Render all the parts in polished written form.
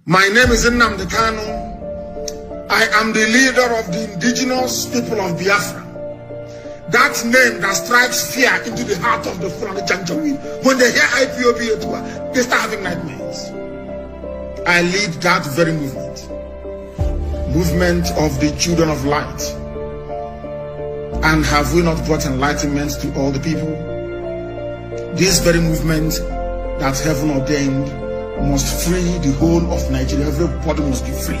My name is Nnamdi Kanu. I am the leader of the indigenous people of Biafra. That name that strikes fear into the heart of the Fulani Janjaweed. When they hear IPOB, they start having nightmares. I lead that very movement. Movement of the children of light. And have we not brought enlightenment to all the people? This very movement that heaven ordained must free the whole of Nigeria. Everybody must be free.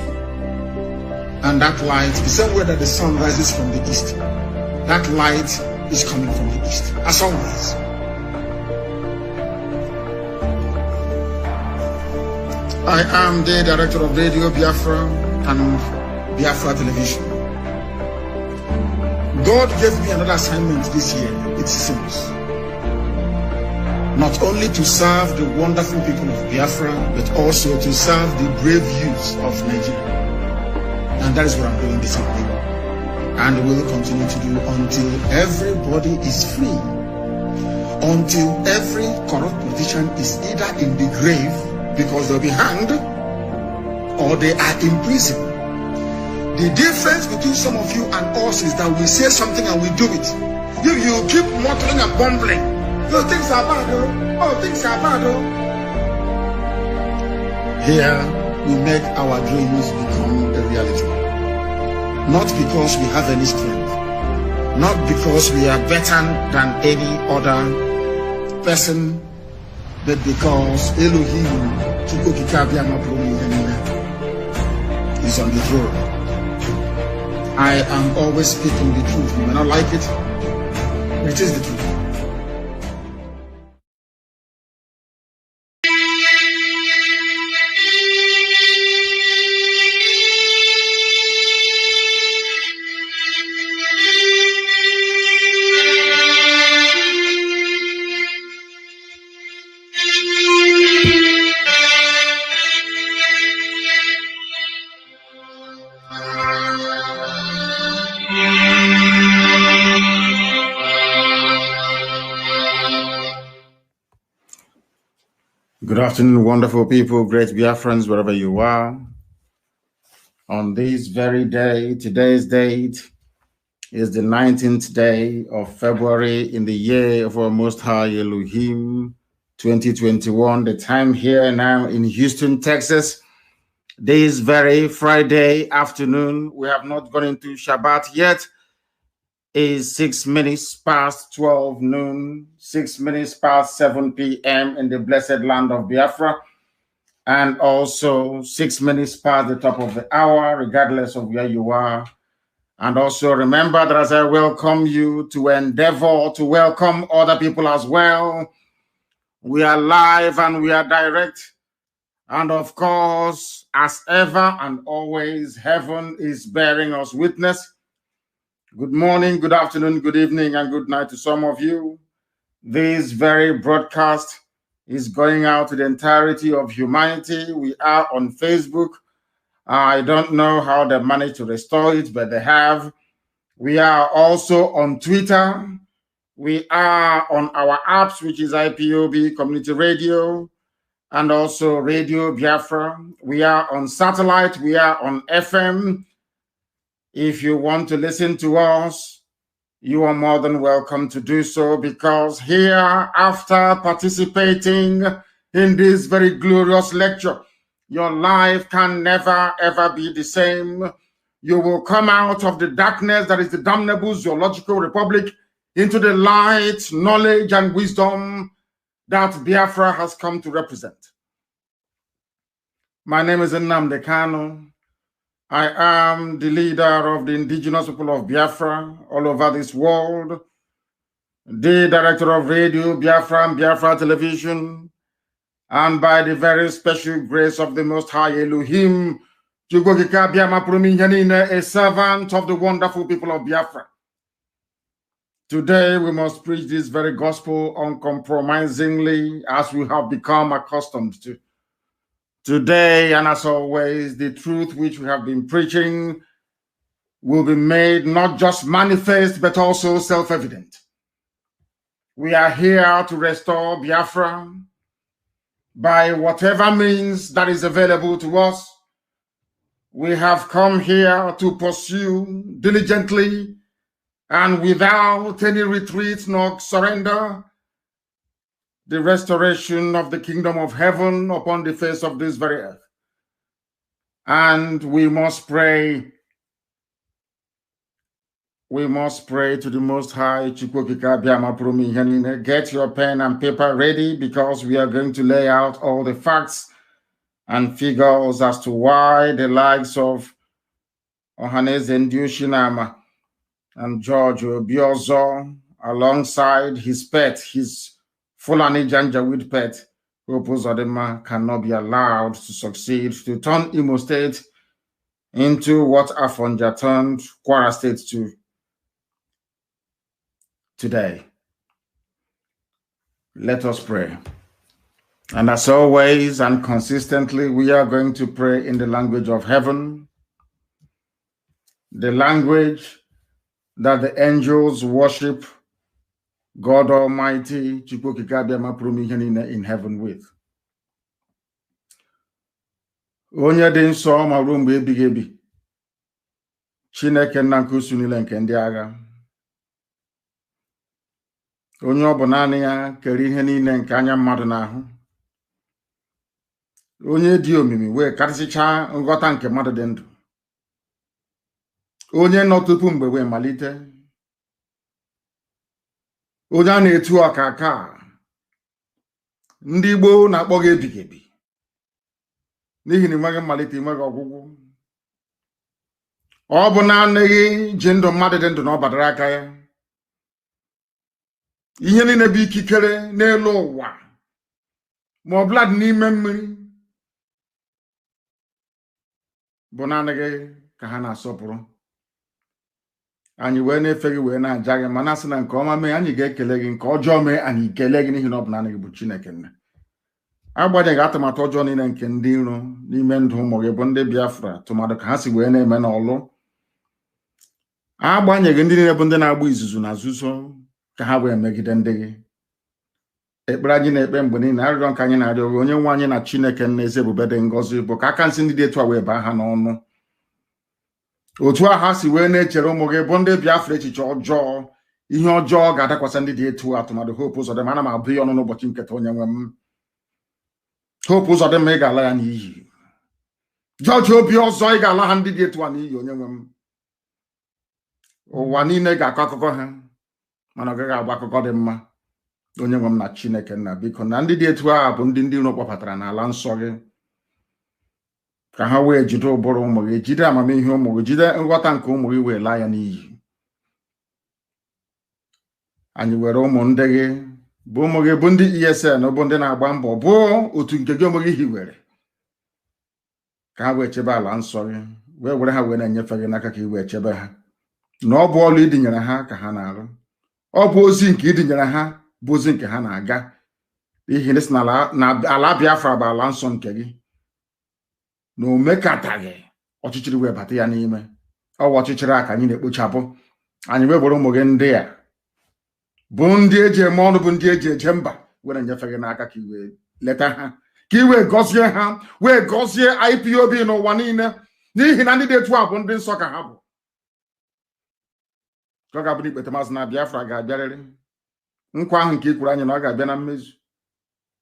And that light, the same way that the sun rises from the east, that light is coming from the east, as always. I am the director of Radio Biafra and Biafra Television. God gave me another assignment this year. It seems. Not only to serve the wonderful people of Biafra, but also to serve the brave youths of Nigeria. And that is what I'm doing this evening. And will continue to do until everybody is free. Until every corrupt politician is either in the grave because they'll be hanged or they are in prison. The difference between some of you and us is that we say something and we do it. If you keep muttering and bumbling, oh, things are bad, oh, things are bad, oh. Here, we make our dreams become a reality. Not because we have any strength, not because we are better than any other person, but because Elohim is on the throne. I am always speaking the truth. You may not like it, but it is the truth. Good afternoon, wonderful people, great Biafrans, wherever you are. On this very day, today's date is the 19th day of February in the year of our Most High Elohim, 2021. The time here now in Houston, Texas, this very Friday afternoon. We have not gone into Shabbat yet. Is 6 minutes past 12 noon, 6 minutes past 7 p.m. in the blessed land of Biafra, and also 6 minutes past the top of the hour, regardless of where you are. And also remember that as I welcome you to endeavor to welcome other people as well. We are live and we are direct. And of course, as ever and always, heaven is bearing us witness. Good morning, good afternoon, good evening, and good night to some of you. This very broadcast is going out to the entirety of humanity. We are on Facebook. I don't know how they managed to restore it, but they have. We are also on Twitter. We are on our apps, which is IPOB Community Radio, and also Radio Biafra. We are on satellite. We are on FM. If you want to listen to us, you are more than welcome to do so, because here, after participating in this very glorious lecture, your life can never, ever be the same. You will come out of the darkness that is the damnable zoological republic into the light, knowledge, and wisdom that Biafra has come to represent. My name is Nnamdi Kanu. I am the leader of the indigenous people of Biafra all over this world, the director of Radio Biafra and Biafra Television, and by the very special grace of the Most High Elohim, a servant of the wonderful people of Biafra. Today we must preach this very gospel uncompromisingly, as we have become accustomed to. Today, and as always, the truth which we have been preaching will be made not just manifest, but also self-evident. We are here to restore Biafra. by whatever means that is available to us. We have come here to pursue diligently and without any retreat nor surrender the restoration of the kingdom of heaven upon the face of this very earth. And we must pray. We must pray to the Most High. Get your pen and paper ready, because we are going to lay out all the facts and figures as to why the likes of Ohaneze Ndiushinama and George Obiozo, alongside his pet, his Fulani Janjaweed pet, Opozodema, cannot be allowed to succeed to turn Imo State into what Afonja turned Kwara State to today. Let us pray. And as always and consistently, we are going to pray in the language of heaven, the language that the angels worship God Almighty in heaven with. Onye dị nsọ ma ruo mgbe ebighị ebi, Chineke nna nke usu niile nke ndị agha, onye ọ bụ naanị ya kere ihe niile nke anya mmadụ n'ahụ, onye dị omimi wee karịsịchaa nghọta nke mmadụ dị ndụ, onye nọ tupu mgbe wee malite, onye a na-etu ọka aka, ndị Igbo na-akpọ gị ebighị ebi n'ihi na enweghị mmalite, enweghị ọgwụgwụ. Ọ bụ naanị gị ji ndụ mmadụ dị ndụ na ọ badara aka ya. Ihe niile bụ ikikere n'elu ụwa ma ọ bụla dị n'ime mmiri bụ naanị gị ka ha na-asọpụrụ. Anyị wee na-efe gị wee na-aja gị, mana sị na nke ọma mee anyị ga-ekele gị, nke ọjọọ mee anyị ekele gị, n'ihi na ọ bụ naanị gị bụ Chineke nna. Agbanyeghị atụmatụ ọjọọ niile nke ndị iro n'ime ndụ ụmụ gị bụ ndị Biafra, tụmadụ ka ha si wee na-eme n'ọlụ. Agbanyeghị ndị niile bụ ndị na-agba izuzu na nzuzo ka ha wee megide ndị gị. Ekpere anyị na-ekpe mgbe niile, arịrịọ nke anyị na-arịọ gị, onye nwe anyị na Chineke nna eze ebube dị ngọzi, bụ ka aka nsị ndị dị etu a wee baa ha n'ọnụ. Otu a ha si wee na-echere ụmụ gị bụ ndị Biafra echiche ọjọọ, ihe ọjọọ ga-adakwasị ndị dị etu a, tụmadụ Hope Uzodimma. Ana m abụ ya ọnụ n'ụbọchị nketa, onye nwe m. Hope Uzodimma, ị ga-ala ya n'iyi. George Obiozo, ị ga-ala ha ndị dị etu a n'iyi, onye nwe m. Ụwa niile ga-akọ akụkọ ha, mana ọ gaghị agba akụkọ dị mma, onye nwe m na Chineke nna. Biko, na ndị dị etu a bụ ndị iro kpọpụtara n'ala nsọ gị, ka ha wee jide ụbụrụ ụmụ gị, jide amamihe ụmụ gị, jide nghọta nke ụmụ gị, wee laa ya n'iyi. Anyị were ụmụ ndị gị bụ ụmụ gị bụ ndị ESN, bụ ndị na-agba mbọ, bụ otu nke gị onwe gị hiwere, ka ha wee chebe ala nsọ gị, wee were ha wee na-enyefe gị n'aka ka ị wee chebe ha. Na ọ bụ ọlụ idinyere ha ka ha na-arụ, ọ bụ ozi nke idinyere ha bụ ozi nke ha na-aga, n'ihi na ala Biafra bụ ala nsọ nke gị, na o mekataghị ọchịchịrị wee bata ya n'ime. Ọ bụ ọchịchịrị a ka anyị na-ekpochapụ. Anyị wee were ụmụ gị ndị a bụ ndị eji eme ọnụ, bụ ndị eji eje mba, were nyefe gị n'aka ka i wee leta ha, ka i wee gọzie ha, wee gọzie IPOB n'ụwa niile, n'ihi na ndị dị etu a bụ ndị nsọ ka ha bụ. Ka ọ ga-abụ n'ikpete maazị na Biafra ga-abịarịrị. Nkwa ahụ nke i kwuru anyị na ọ ga-abịa na mmezu,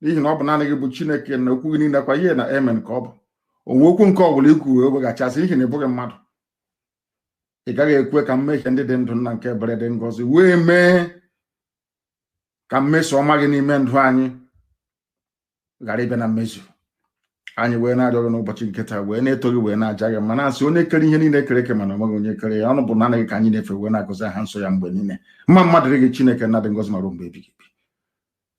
n'ihi na ọ bụ naanị gị bụ Chineke, na okwu gị niile kwa ihe na amen ka ọ bụ. Onwe okwu nke ọ bụla i kwuru eweghachasị, n'ihi na ị bụghị mmadụ. Ị gaghị ekwe ka mmehie ndị dị ndụ nna nke ebere dị ngọzi wee mee ka mmeso ọma gị n'ime ndụ anyị ghara ịbịa na mmezu. Anyị wee na-arịọ gị n'ụbọchị nke taa, wee na-eto gị, wee na-aja gị, ma na-asị onye kere ihe niile kere eke, mana onweghị onye kere ya. Ọnụ bụ naanị gị ka anyị na-efe, wee na-agọzi aha nsọ ya mgbe niile. Mma mmadụ dị gị Chineke nna dị ngọzi ma ruo mgbe ebighị ebi.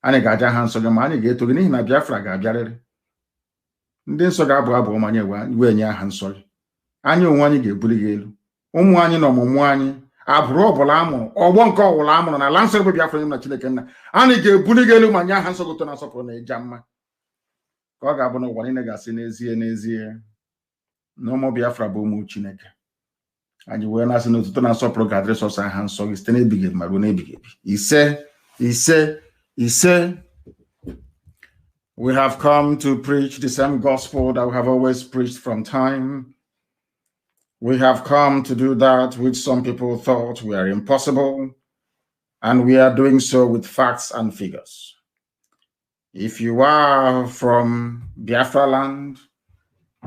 Anyị ga-aja aha nsọ gị, ma anyị ga-eto gị, n'ihi na Biafra ga-abịarịrị. Ndị nsọ ga-abụ abụ ọma nye wee nye aha nsọ gị. Anyị onwe anyị ga-ebuli gị elu. Ụmụ anyị na ọmụmụ anyị, abụrụ ọbụla amụrụ, ọgbọ nke ọbụla amụrụ na ala nsọ bụ Biafra na Chineke nna, anyị ga-ebuli gị elu ma nye aha nsọ gị ụtọ na nsọpụrụ na ịja mma. Ka ọ ga-abụ na ụwa niile ga-asị n'ezie n'ezie na ụmụ Biafra bụ ụmụ Chineke. Anyị wee na-asị na otuto na nsọpụrụ ga-adịrị sọsọ aha nsọ gị site n'ebighị ebi ma ruo n'ebighị ebi. Ise ise ise. We have come to preach the same gospel that we have always preached from time. We have come to do that which some people thought were impossible, and we are doing so with facts and figures. If you are from Biafra land,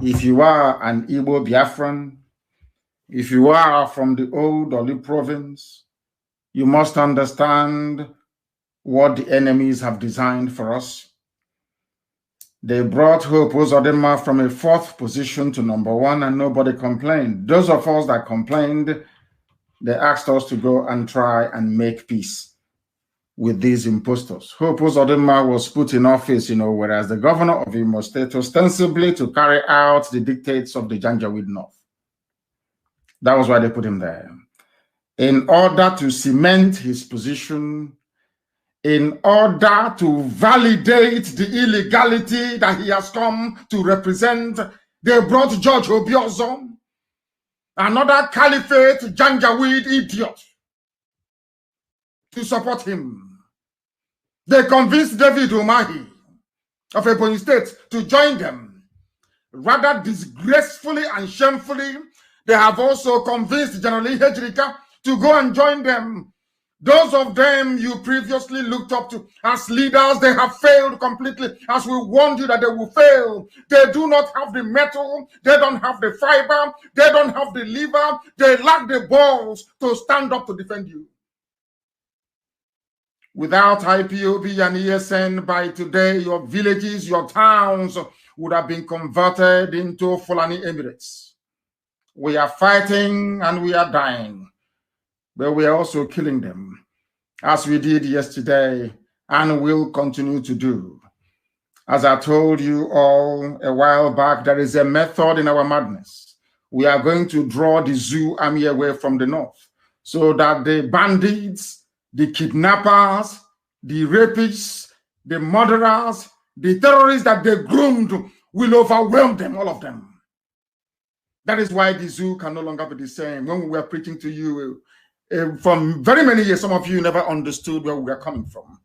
if you are an Igbo Biafran, if you are from the old Oli province, you must understand what the enemies have designed for us. They brought Hope Uzodinma from a 4th position to number 1, and nobody complained. Those of us that complained, they asked us to go and try and make peace with these impostors. Hope Uzodinma was put in office, whereas the governor of Imo State ostensibly to carry out the dictates of the Janjaweed North. That was why they put him there. In order to cement his position, in order to validate the illegality that he has come to represent, they brought George Obiozor, another caliphate Janjaweed idiot, to support him. They convinced David Umahi of Ebonyi State to join them. Rather disgracefully and shamefully, they have also convinced General Ihejirika to go and join them. Those of them you previously looked up to as leaders, they have failed completely, as we warned you that they will fail. They do not have the metal, they don't have the fiber, they don't have the liver, they lack the balls to stand up to defend you. Without IPOB and ESN, by today, your villages, your towns would have been converted into Fulani Emirates. We are fighting and we are dying, but we are also killing them, as we did yesterday and will continue to do. As I told you all a while back, there is a method in our madness. We are going to draw the zoo army away from the north so that the bandits, the kidnappers, the rapists, the murderers, the terrorists that they groomed will overwhelm them, all of them. That is why the zoo can no longer be the same. When we were preaching to you from very many years, some of you never understood where we were coming from.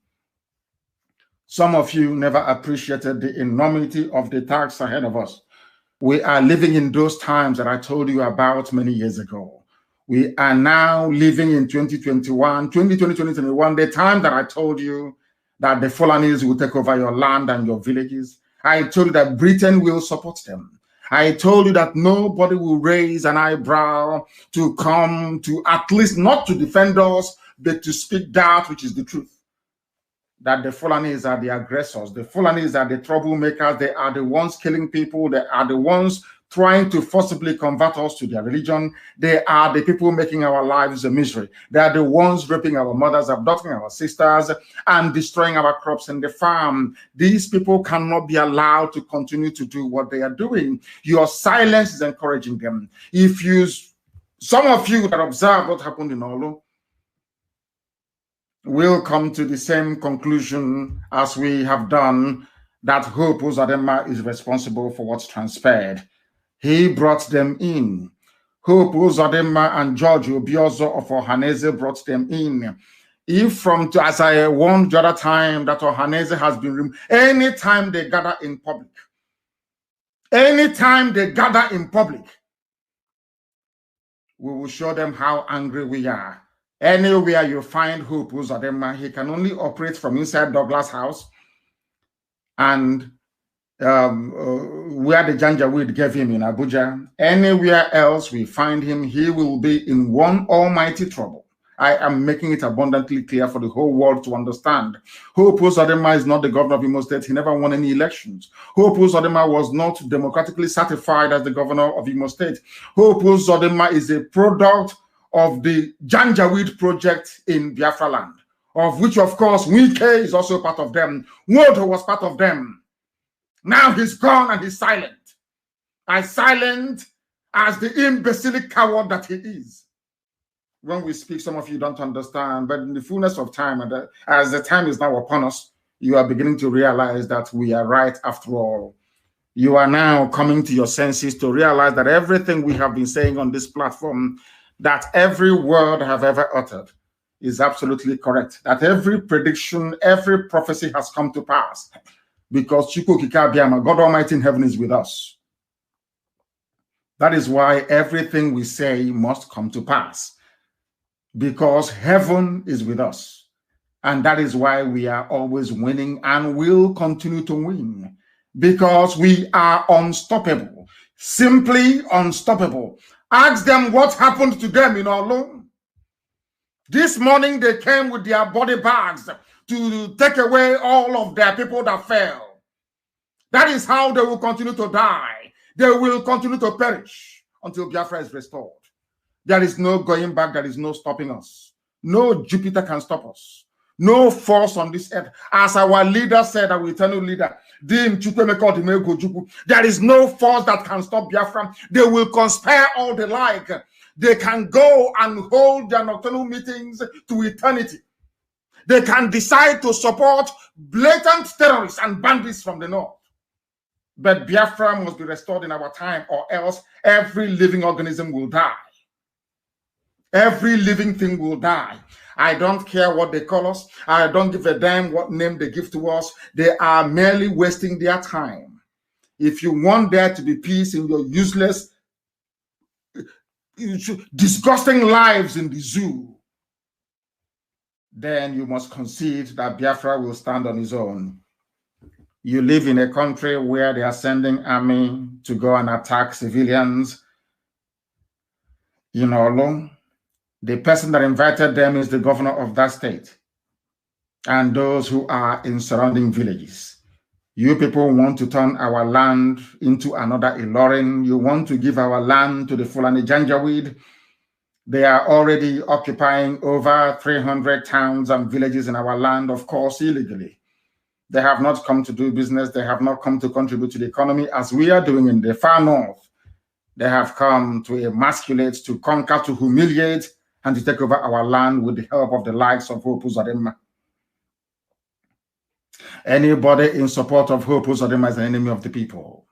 Some of you never appreciated the enormity of the task ahead of us. We are living in those times that I told you about many years ago. We are now living in 2021, 2021, the time that I told you that the Fulanis will take over your land and your villages. I told you that Britain will support them. I told you that nobody will raise an eyebrow to come to, at least not to defend us, but to speak that which is the truth. That the Fulanis are the aggressors. The Fulanis are the troublemakers. They are the ones killing people. They are the ones trying to forcibly convert us to their religion. They are the people making our lives a misery. They are the ones raping our mothers, abducting our sisters, and destroying our crops in the farm. These people cannot be allowed to continue to do what they are doing. Your silence is encouraging them. Some of you that observe what happened in Olu will come to the same conclusion as we have done, that Hope Uzodinma is responsible for what's transpired. He brought them in. Hope Uzodinma and George Obiozor of Ohaneze brought them in. If as I warned the other time, that Ohaneze has been removed, anytime they gather in public, we will show them how angry we are. Anywhere you find Hope Uzodinma, he can only operate from inside Douglas House and where the Janjaweed gave him in Abuja. Anywhere else we find him, he will be in one almighty trouble. I am making it abundantly clear for the whole world to understand. Hope Uzodinma is not the governor of Imo State. He never won any elections. Hope Uzodinma was not democratically certified as the governor of Imo State. Hope Uzodinma is a product of the Janjaweed project in Biafra land, of which, of course, Wike is also part of them. Wodo was part of them. Now he's gone and he's silent. As silent as the imbecilic coward that he is. When we speak, some of you don't understand, but in the fullness of time, and as the time is now upon us, you are beginning to realize that we are right after all. You are now coming to your senses to realize that everything we have been saying on this platform, that every word I have ever uttered is absolutely correct, that every prediction, every prophecy has come to pass. because God Almighty in heaven is with us. That is why everything we say must come to pass, because heaven is with us. And that is why we are always winning and will continue to win, because we are unstoppable, simply unstoppable. Ask them what happened to them in Olu. This morning they came with their body bags to take away all of their people that fell. That is how they will continue to die. They will continue to perish until Biafra is restored. There is no going back. There is no stopping us. No Jupiter can stop us. No force on this earth. As our leader said, our eternal leader, there is no force that can stop Biafra. They will conspire all they like. They can go and hold their nocturnal meetings to eternity. They can decide to support blatant terrorists and bandits from the north. But Biafra must be restored in our time, or else every living organism will die. Every living thing will die. I don't care what they call us. I don't give a damn what name they give to us. They are merely wasting their time. If you want there to be peace in your useless, disgusting lives in the zoo, then you must concede that Biafra will stand on his own. You live in a country where they are sending army to go and attack civilians. You know, the person that invited them is the governor of that state and those who are in surrounding villages. You people want to turn our land into another Ilorin. You want to give our land to the Fulani Janjaweed. They are already occupying over 300 towns and villages in our land, of course, illegally. They have not come to do business. They have not come to contribute to the economy as we are doing in the far north. They have come to emasculate, to conquer, to humiliate, and to take over our land with the help of the likes of Hope Uzodinma. Anybody in support of Hope Uzodinma is an enemy of the people.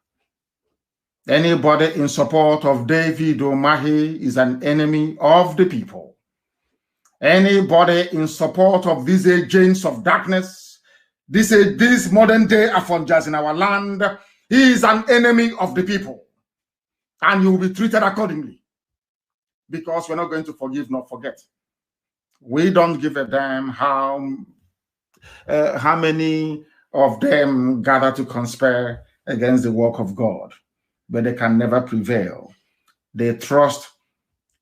Anybody in support of David Omahi is an enemy of the people. Anybody in support of these agents of darkness, this modern day Afonjas in our land, he is an enemy of the people. And you will be treated accordingly. Because we're not going to forgive nor forget. We don't give a damn how many of them gather to conspire against the work of God. But they can never prevail. They trust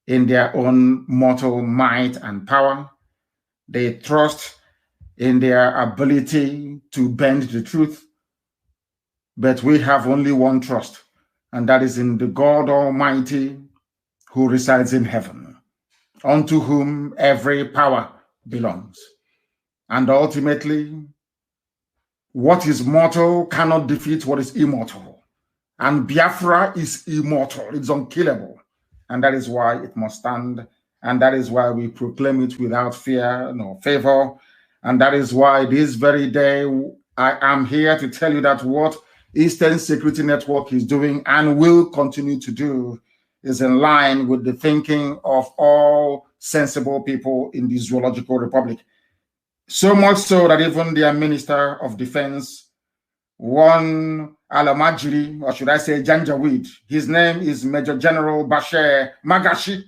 in their own mortal might and power. They trust in their ability to bend the truth. But we have only one trust, and that is in the God Almighty who resides in heaven, unto whom every power belongs. And ultimately, what is mortal cannot defeat what is immortal. And Biafra is immortal, it's unkillable. And that is why it must stand. And that is why we proclaim it without fear nor favor. And that is why this very day, I am here to tell you that what Eastern Security Network is doing and will continue to do is in line with the thinking of all sensible people in the Zoological Republic. So much so that even their Minister of Defense, one Alamajiri, or should I say Janjaweed, his name is Major General Bashir Magashi.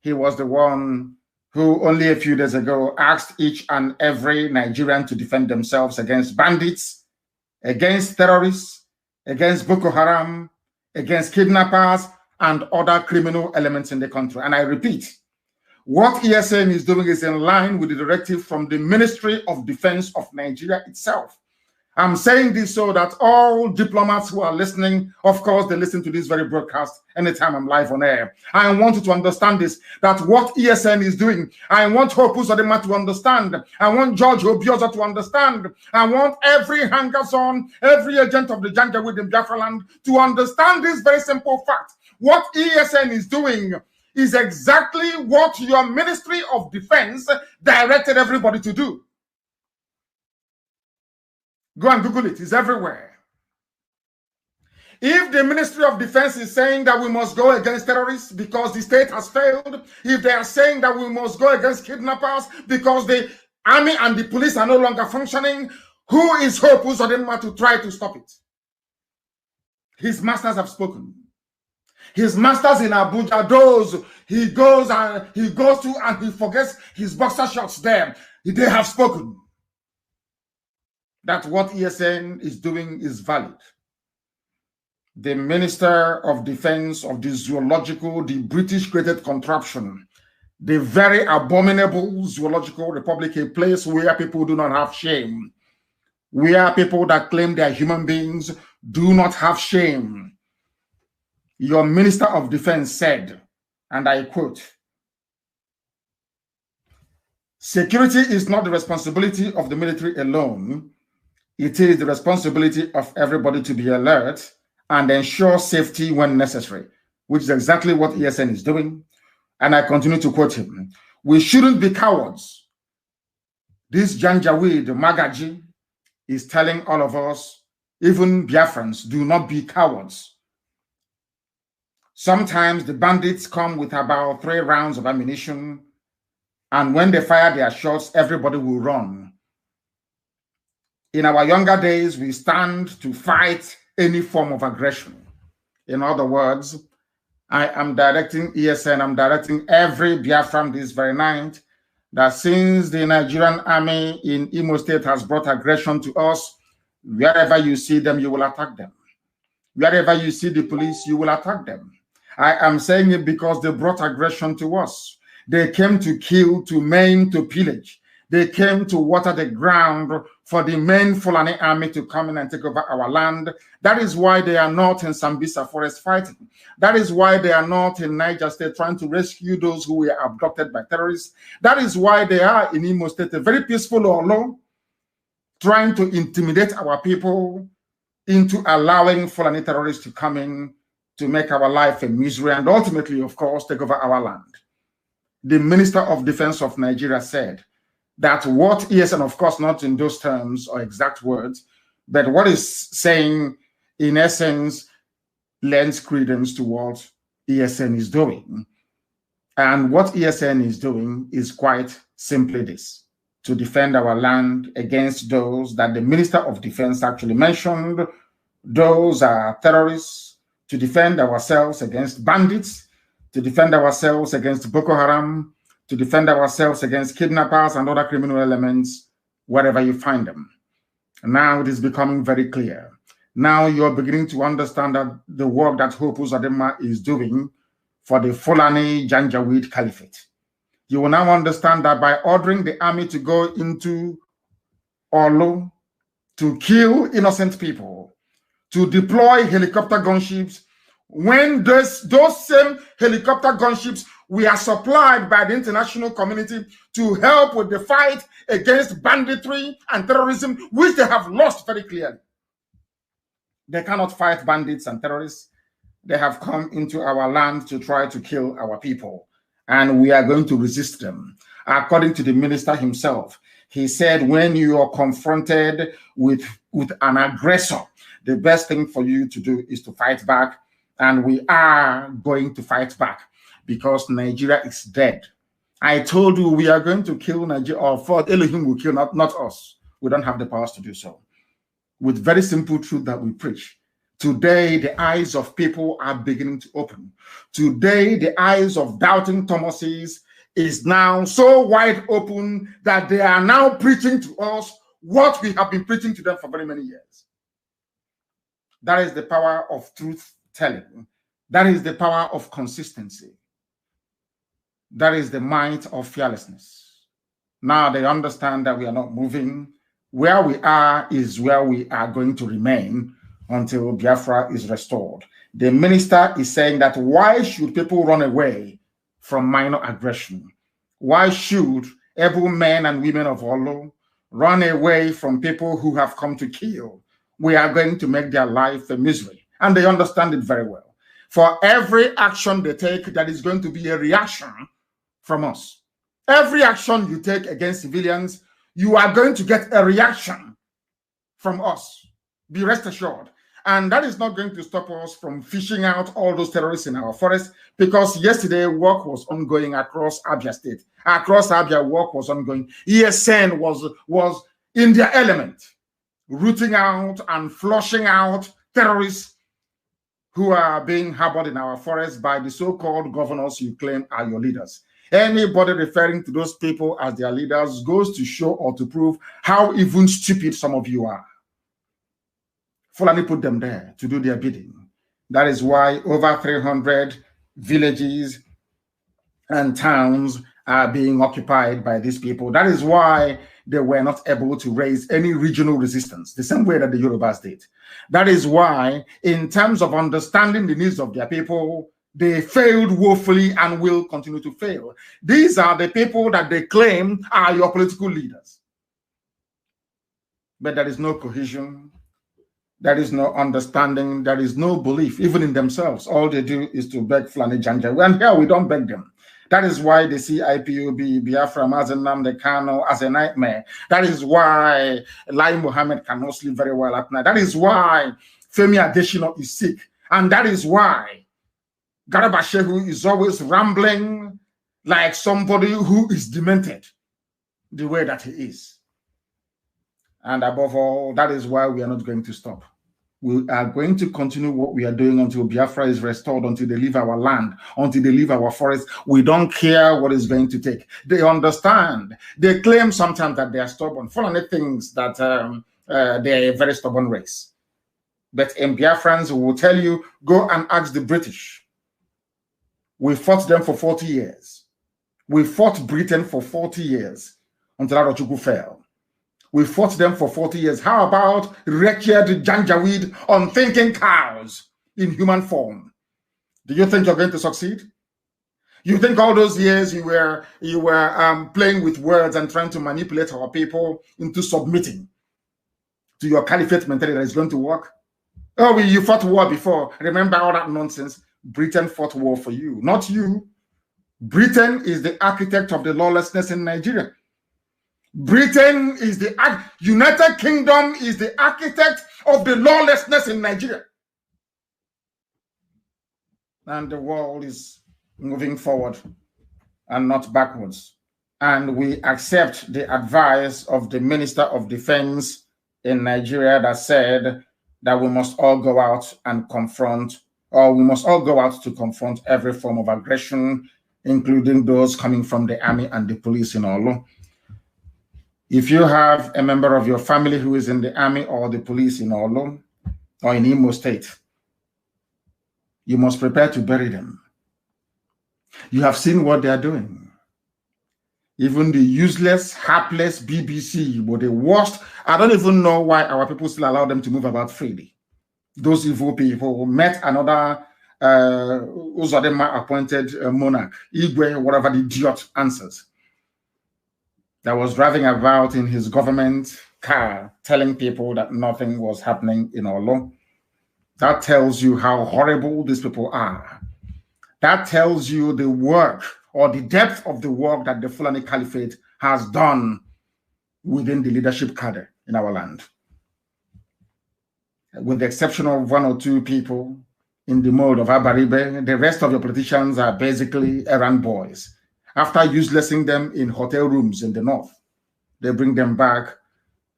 He was the one who only a few days ago asked each and every Nigerian to defend themselves against bandits, against terrorists, against Boko Haram, against kidnappers, and other criminal elements in the country. And I repeat, what ESN is doing is in line with the directive from the Ministry of Defense of Nigeria itself. I'm saying this so that all diplomats who are listening, of course, they listen to this very broadcast anytime I'm live on air. I want you to understand this, that what ESN is doing, I want Hope Uzodinma to understand. I want George Obioza to understand. I want every hanger-on, every agent of the Janjaweed in Biafra land to understand this very simple fact. What ESN is doing is exactly what your Ministry of Defense directed everybody to do. Go and Google it. It's everywhere. If the Ministry of Defense is saying that we must go against terrorists because the state has failed, if they are saying that we must go against kidnappers because the army and the police are no longer functioning, Who is Hope Uzodinma to try to stop it? His masters have spoken. His masters in Abuja, those he goes to and he forgets his boxer shorts there. They have spoken that what ESN is doing is valid. The Minister of Defense of the zoological, the British created contraption, the very abominable zoological republic, a place where people do not have shame, where people that claim they are human beings do not have shame. Your Minister of Defense said, and I quote, "Security is not the responsibility of the military alone. It is the responsibility of everybody to be alert and ensure safety when necessary," which is exactly what ESN is doing. And I continue to quote him. "We shouldn't be cowards. This Janjaweed Magaji is telling all of us, even Biafrans, do not be cowards. Sometimes the bandits come with about 3 rounds of ammunition, and when they fire their shots, everybody will run. In our younger days, we stand to fight any form of aggression." In other words, I am directing ESN, I'm directing every Biafran this very night, that since the Nigerian army in Imo State has brought aggression to us, wherever you see them, you will attack them. Wherever you see the police, you will attack them. I am saying it because they brought aggression to us. They came to kill, to maim, to pillage. They came to water the ground for the main Fulani army to come in and take over our land. That is why they are not in Sambisa forest fighting. That is why they are not in Niger State trying to rescue those who were abducted by terrorists. That is why they are in Imo State, a very peaceful Olo, trying to intimidate our people into allowing Fulani terrorists to come in to make our life a misery and ultimately, of course, take over our land. The Minister of Defense of Nigeria said that what ESN, of course, not in those terms or exact words, but what is saying, in essence, lends credence to what ESN is doing. And what ESN is doing is quite simply this: to defend our land against those that the Minister of Defense actually mentioned. Those are terrorists, to defend ourselves against bandits, to defend ourselves against Boko Haram, to defend ourselves against kidnappers and other criminal elements, wherever you find them. Now it is becoming very clear. Now you're beginning to understand that the work that Hope Uzodinma is doing for the Fulani Janjaweed Caliphate. You will now understand that by ordering the army to go into Olu to kill innocent people, to deploy helicopter gunships, when those same helicopter gunships were supplied by the international community to help with the fight against banditry and terrorism, which they have lost very clearly. They cannot fight bandits and terrorists. They have come into our land to try to kill our people, and we are going to resist them. According to the minister himself, he said, when you are confronted with an aggressor, the best thing for you to do is to fight back. And we are going to fight back because Nigeria is dead. I told you we are going to kill Nigeria, or for Elohim will kill, not us. We don't have the powers to do so. With very simple truth that we preach. Today, the eyes of people are beginning to open. Today, the eyes of doubting Thomases is now so wide open that they are now preaching to us what we have been preaching to them for very many years. That is the power of truth telling. That is the power of consistency. That is the might of fearlessness. Now they understand that we are not moving. Where we are is where we are going to remain until Biafra is restored. The minister is saying that why should people run away from minor aggression? Why should able men and women of Olo run away from people who have come to kill? We are going to make their life a misery. And they understand it very well. For every action they take, that is going to be a reaction from us. Every action you take against civilians, you are going to get a reaction from us. Be rest assured. And that is not going to stop us from fishing out all those terrorists in our forest, because yesterday work was ongoing across Abia State. Across Abia, work was ongoing. ESN was in their element. rooting out and flushing out terrorists who are being harbored in our forests by the so-called governors you claim are your leaders. Anybody referring to those people as their leaders goes to show or to prove how even stupid some of you are. Fulani put them there to do their bidding. That is why over 300 villages and towns are being occupied by these people. That is why they were not able to raise any regional resistance, the same way that the Yorubas did. That is why, in terms of understanding the needs of their people, they failed woefully and will continue to fail. These are the people that they claim are your political leaders. But there is no cohesion, there is no understanding, there is no belief, even in themselves. All they do is to beg Fulani Janjaweed. And here we don't beg them. That is why they see IPOB, Biafra, Mazi, Nnamdi, Kanu as a nightmare. That is why Lai Mohammed cannot sleep very well at night. That is why Femi Adesina is sick. And that is why Garba Shehu is always rambling like somebody who is demented, the way that he is. And above all, that is why we are not going to stop. We are going to continue what we are doing until Biafra is restored, until they leave our land, until they leave our forest. We don't care what it's going to take. They understand. They claim sometimes that they are stubborn. Fulani thinks that they are a very stubborn race. But in Biafrans will tell you, go and ask the British. We fought them for 40 years. We fought Britain for 40 years until Arochukwu fell. We fought them for 40 years. How about wretched Janjaweed unthinking cows in human form? Do you think you're going to succeed? You think all those years you were playing with words and trying to manipulate our people into submitting to your caliphate mentality that is going to work? Oh, you fought war before. Remember all that nonsense? Britain fought war for you, not you. Britain is the architect of the lawlessness in Nigeria. Britain is the United Kingdom is the architect of the lawlessness in Nigeria. And the world is moving forward and not backwards. And we accept the advice of the Minister of Defense in Nigeria that said that we must all go out and confront, or we must all go out to confront every form of aggression, including those coming from the army and the police in Olo. If you have a member of your family who is in the army or the police in Olo or in Imo State, you must prepare to bury them. You have seen what they are doing. Even the useless, hapless BBC were the worst. I don't even know why our people still allow them to move about freely. Those evil people met another Uzodema appointed monarch, Igwe, whatever the idiot answers, that was driving about in his government car telling people that nothing was happening in Olo. That tells you how horrible these people are. That tells you the work or the depth of the work that the Fulani Caliphate has done within the leadership cadre in our land. With the exception of one or two people in the mode of Abaribe, the rest of your politicians are basically errand boys. After uselessing them in hotel rooms in the north, they bring them back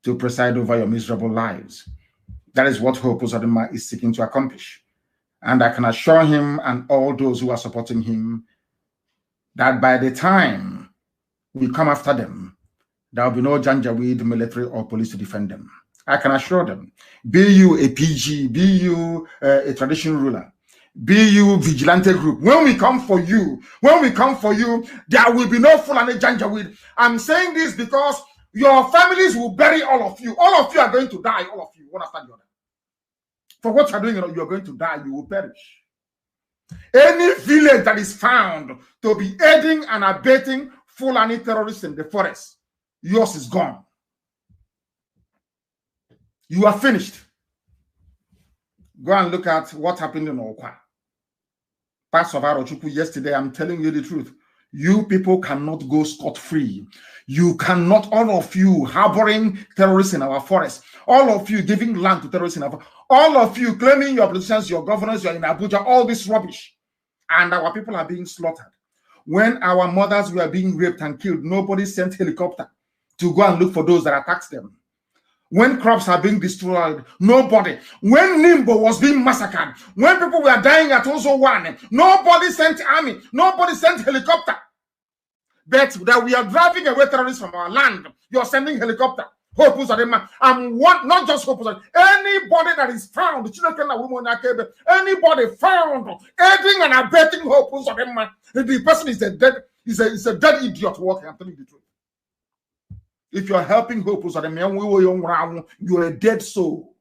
to preside over your miserable lives. That is what Hope Uzodinma is seeking to accomplish. And I can assure him and all those who are supporting him that by the time we come after them, there will be no Janjaweed military or police to defend them. I can assure them. Be you a PG, be you a traditional ruler, be you vigilante group. When we come for you, there will be no Fulani Janjaweed. I'm saying this because your families will bury all of you. All of you are going to die, all of you, one after the other. For what you're doing, you're going to die, you will perish. Any village that is found to be aiding and abetting Fulani terrorists in the forest, yours is gone. You are finished. Go and look at what happened in Okwa. Parts of Arochukwu yesterday, I'm telling you the truth. You people cannot go scot-free. You cannot, all of you harboring terrorists in our forest, all of you giving land to terrorists in our forest, all of you claiming your politicians, your governors, you're in Abuja, all this rubbish. And our people are being slaughtered. When our mothers were being raped and killed, nobody sent helicopter to go and look for those that attacked them. when crops are being destroyed, nobody. When Nimbo was being massacred, when people were dying at Ozo One, nobody sent army, nobody sent helicopter. But that we are driving away terrorists from our land, you're sending helicopter. And one, not just Hope, anybody that is found, anybody found aiding and abetting Hope, the person is a dead idiot walking. I'm telling you the truth. If you're helping Hope, you're a dead soul.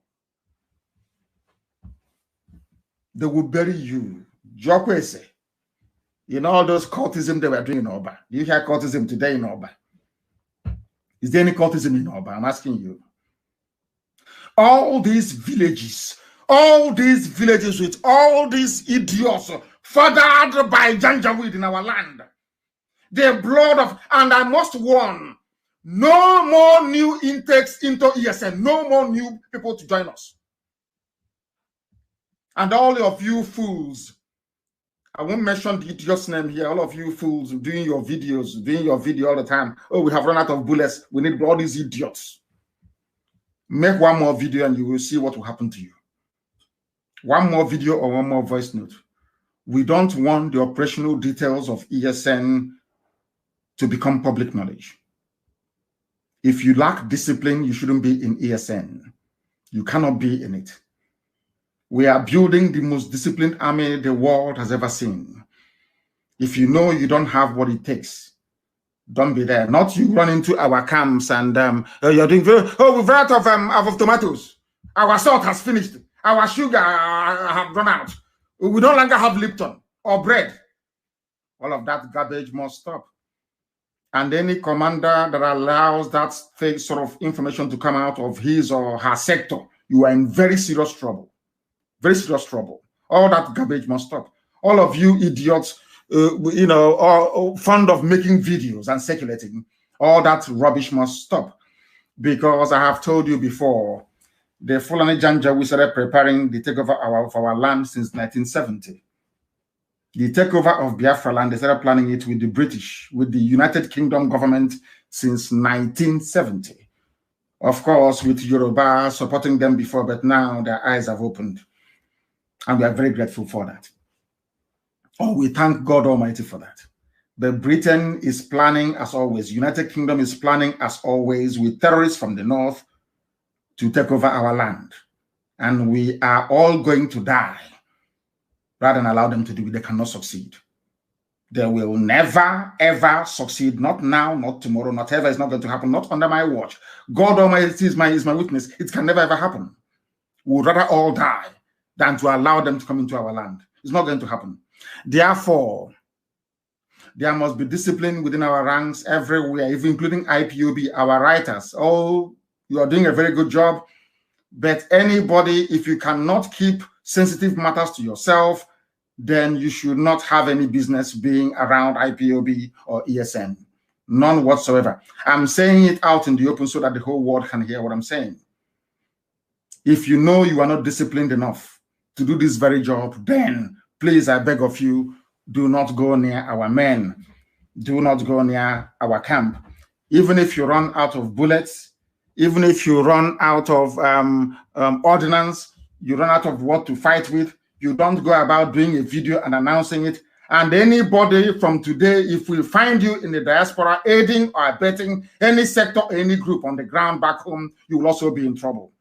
They will bury you. Jokwese. You know all those cultism they were doing in Oba. Do you hear cultism today in Oba? Is there any cultism in Oba? I'm asking you. All these villages with all these idiots fathered by Janjaweed in our land. The blood of, and I must warn, no more new intakes into ESN, no more new people to join us. And all of you fools, I won't mention the idiot's name here. All of you fools doing your video all the time. Oh, we have run out of bullets. We need all these idiots. Make one more video and you will see what will happen to you. One more video or one more voice note. We don't want the operational details of ESN to become public knowledge. If you lack discipline, you shouldn't be in ESN. You cannot be in it. We are building the most disciplined army the world has ever seen. If you know you don't have what it takes, don't be there. Not you run into our camps and you're doing very, oh, we've run out of tomatoes. Our salt has finished. Our sugar have run out. We no longer have Lipton or bread. All of that garbage must stop. And any commander that allows that sort of information to come out of his or her sector, you are in very serious trouble. Very serious trouble. All that garbage must stop. All of you idiots, are fond of making videos and circulating. All that rubbish must stop. Because I have told you before, the Fulani Janja, we started preparing the takeover of our land since 1970. The takeover of Biafra land, they started planning it with the British, with the United Kingdom government since 1970. Of course, with Yoruba supporting them before, but now their eyes have opened. And we are very grateful for that. Oh, we thank God Almighty for that. But Britain is planning as always. United Kingdom is planning as always with terrorists from the north to take over our land. And we are all going to die rather than allow them to do it. They cannot succeed. They will never, ever succeed. Not now, not tomorrow, not ever. It's not going to happen. Not under my watch. God Almighty is my witness. It can never, ever happen. We would rather all die than to allow them to come into our land. It's not going to happen. Therefore, there must be discipline within our ranks everywhere, even including IPOB, our writers. Oh, you are doing a very good job. But anybody, if you cannot keep sensitive matters to yourself, then you should not have any business being around IPOB or ESN. None whatsoever. I'm saying it out in the open so that the whole world can hear what I'm saying. If you know you are not disciplined enough to do this very job, then please, I beg of you, do not go near our men. Do not go near our camp. Even if you run out of bullets, even if you run out of ordnance, you run out of what to fight with, you don't go about doing a video and announcing it. And anybody from today, if we find you in the diaspora aiding or abetting any sector, any group on the ground back home, you will also be in trouble.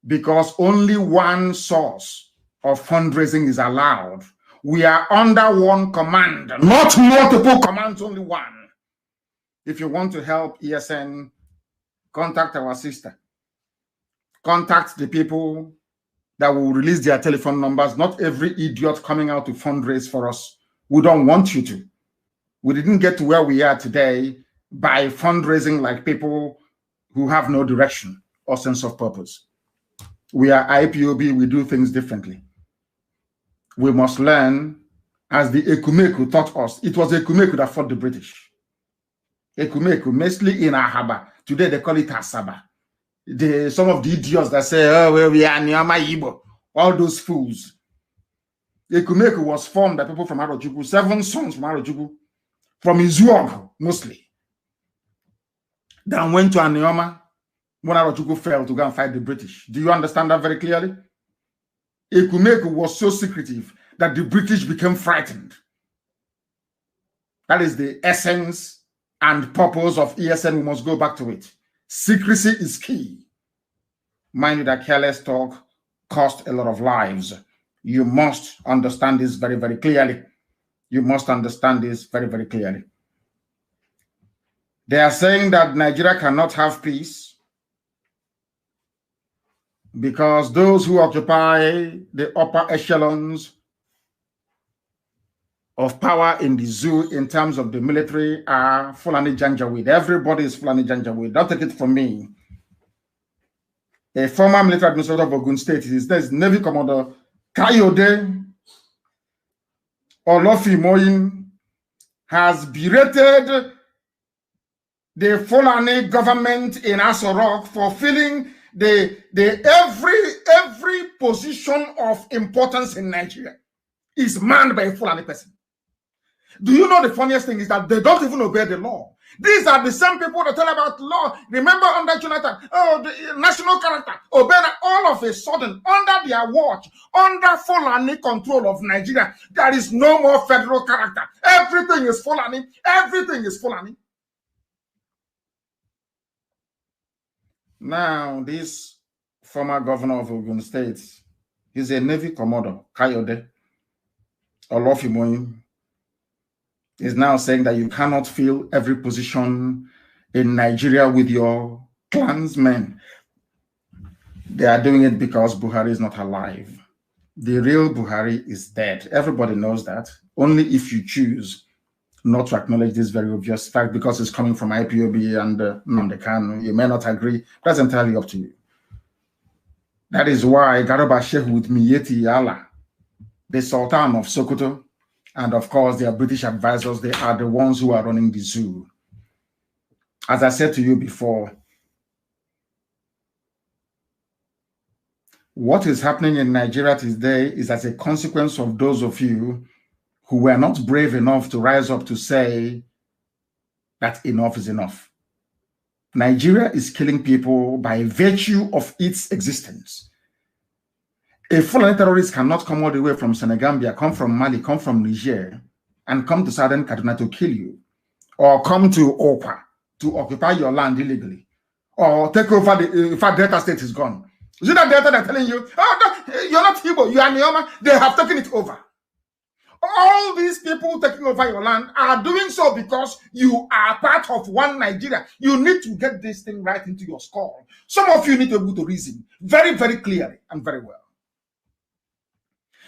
Because only one source of fundraising is allowed. We are under one command, not multiple commands, only one. If you want to help ESN, contact our sister. Contact the people that will release their telephone numbers. Not every idiot coming out to fundraise for us. We don't want you to. We didn't get to where we are today by fundraising like people who have no direction or sense of purpose. We are IPOB, we do things differently. We must learn, as the Ekumeku taught us. It was Ekumeku that fought the British. Ekumeku, mostly in Ahaba. Today they call it Asaba. Some of the idiots that say, oh, well, we are Nyama Igbo. All those fools. Ekumeku was formed by people from Arojuku, 7 sons from Arojuku, from Izuog mostly. Then went to Anioma Monarch failed to go and fight the British. Do you understand that very clearly? Ekumeku was so secretive that the British became frightened. That is the essence and purpose of ESN. We must go back to it. Secrecy is key. Mind you that careless talk cost a lot of lives. You must understand this very, very clearly. You must understand this very, very clearly. They are saying that Nigeria cannot have peace because those who occupy the upper echelons of power in the zoo in terms of the military are Fulani Janjaweed. Everybody is Fulani Janjaweed. Don't take it from me. A former military administrator of Ogun State is this Navy Commander Kayode Olofimoyin has berated the Fulani government in Aso Rock for feeling every position of importance in Nigeria is manned by a Fulani person. Do you know the funniest thing is that they don't even obey the law? These are the same people that tell about law. Remember under Jonathan, the national character, obey all of a sudden, under their watch, under Fulani control of Nigeria, there is no more federal character. Everything is Fulani. Everything is Fulani. Now, this former governor of Ogun State, he's a Navy Commodore, Kayode Olofimoyin, is now saying that you cannot fill every position in Nigeria with your clansmen. They are doing it because Buhari is not alive. The real Buhari is dead. Everybody knows that. Only if you choose not to acknowledge this very obvious fact because it's coming from IPOB and Nnamdi Kanu. You may not agree. That's entirely up to you. That is why Garoba Shehu Miyeti Yala, the Sultan of Sokoto, and of course their British advisors, they are the ones who are running the zoo. As I said to you before, what is happening in Nigeria today is as a consequence of those of you who were not brave enough to rise up to say that enough is enough. Nigeria is killing people by virtue of its existence. A Fulani terrorist cannot come all the way from Senegambia, come from Mali, come from Niger, and come to southern Kaduna to kill you, or come to Okwa to occupy your land illegally, or take over the Delta State is gone. Is it that Delta they're telling you, oh, no, you're not Igbo, you are Neoma? They have taken it over. All these people taking over your land are doing so because you are part of one Nigeria. You need to get this thing right into your skull. Some of you need to be able to reason very, very clearly and very well.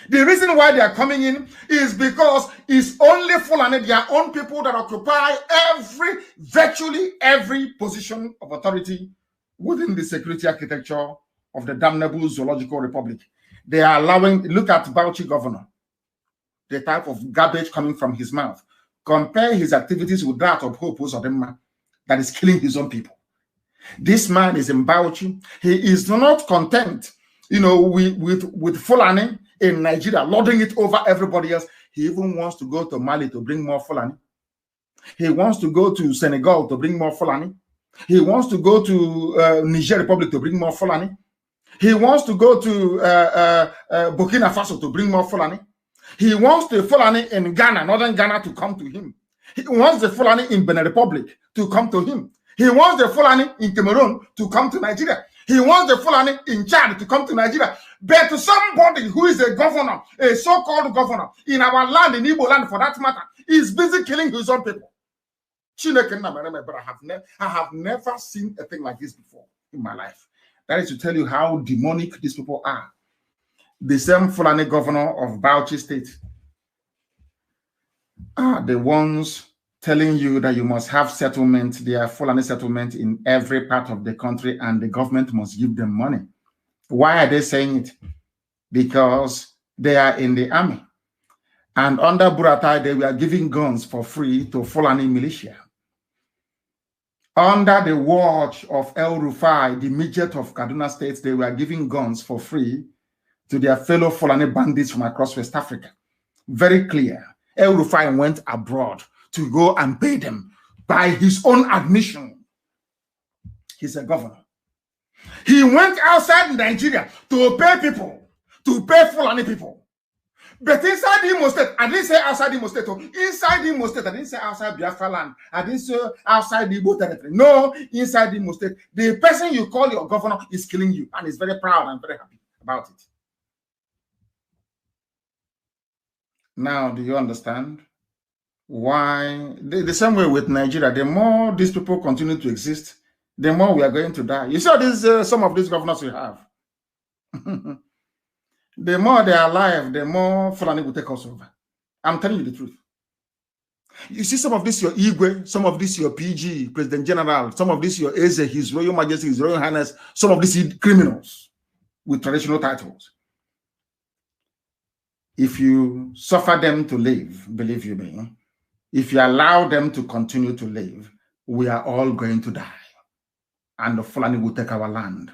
The reason why they are coming in is because it's only Fulani, their own people, that occupy virtually every position of authority within the security architecture of the damnable Zoological Republic. They are allowing, look at Bauchi governor, the type of garbage coming from his mouth. Compare his activities with that of Hope Uzodinma that is killing his own people. This man is in Bauchi. He is not content, with Fulani in Nigeria, lording it over everybody else. He even wants to go to Mali to bring more Fulani. He wants to go to Senegal to bring more Fulani. He wants to go to Niger Republic to bring more Fulani. He wants to go to Burkina Faso to bring more Fulani. He wants the Fulani in Ghana, northern Ghana, to come to him. He wants the Fulani in Benin Republic to come to him. He wants the Fulani in Cameroon to come to Nigeria. He wants the Fulani in Chad to come to Nigeria. But to somebody who is a governor, a so-called governor, in our land, in Igbo land for that matter, is busy killing his own people. But I have never seen a thing like this before in my life. That is to tell you how demonic these people are. The same Fulani governor of Bauchi State are the ones telling you that you must have settlement, their Fulani settlement in every part of the country, and the government must give them money. Why are they saying it? Because they are in the army. And under Buratai, they were giving guns for free to Fulani militia. Under the watch of El Rufai, the midget of Kaduna State, they were giving guns for free to their fellow Fulani bandits from across West Africa. Very clear. El Rufai went abroad to go and pay them by his own admission. He's a governor. He went outside Nigeria to pay people, to pay Fulani people. But inside Imo State, I didn't say outside Imo State. Inside Imo State, I didn't say outside Biafra land. I didn't say outside Igbo territory. No, inside Imo State. The person you call your governor is killing you, and is very proud and very happy about it. Now, do you understand why? The same way with Nigeria, the more these people continue to exist, the more we are going to die. You saw this, some of these governors we have. The more they are alive, the more Fulani will take us over. I'm telling you the truth. You see some of this your Igwe, some of this your PG, President General, some of this your Eze, His Royal Majesty, His Royal Highness, some of these criminals with traditional titles. If you suffer them to live, believe you me, if you allow them to continue to live, we are all going to die. And the Fulani will take our land.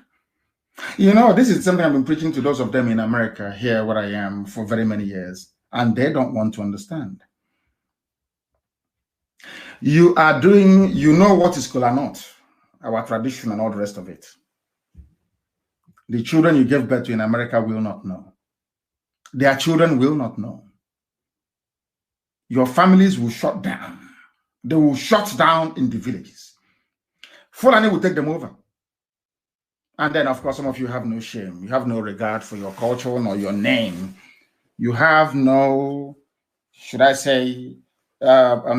You know, this is something I've been preaching to those of them in America, here where I am, for very many years. And they don't want to understand. You are doing, you know what is Kola Nut, our tradition and all the rest of it. The children you gave birth to in America will not know. Their children will not know. Your families will shut down. They will shut down in the villages. Fulani will take them over. And then, of course, some of you have no shame. You have no regard for your culture nor your name. You have no, should I say,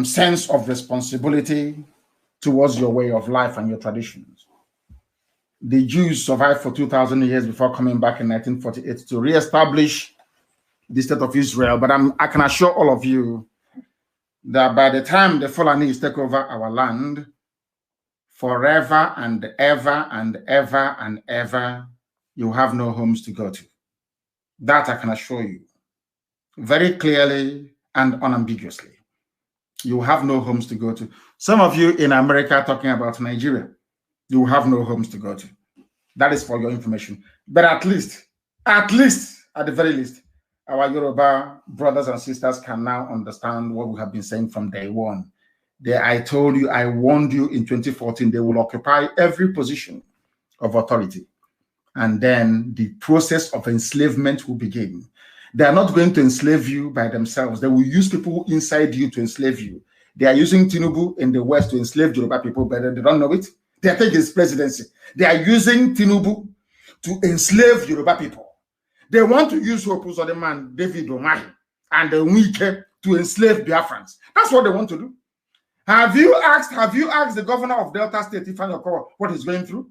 sense of responsibility towards your way of life and your traditions. The Jews survived for 2,000 years before coming back in 1948 to reestablish the state of Israel. But I can assure all of you that by the time the Fulanis take over our land, forever and ever and ever and ever, you have no homes to go to. That I can assure you very clearly and unambiguously. You have no homes to go to. Some of you in America talking about Nigeria, you have no homes to go to. That is for your information. But at least, at the very least, our Yoruba brothers and sisters can now understand what we have been saying from day one. I told you, I warned you in 2014, they will occupy every position of authority. And then the process of enslavement will begin. They are not going to enslave you by themselves. They will use people inside you to enslave you. They are using Tinubu in the West to enslave Yoruba people, but they don't know it. They are taking his presidency. They are using Tinubu to enslave Yoruba people. They want to use Hope Uzodinma, David Umahi, and the Wike to enslave Biafrans. That's what they want to do. Have you asked the governor of Delta State, Ifeanyi Okowa, what he's going through?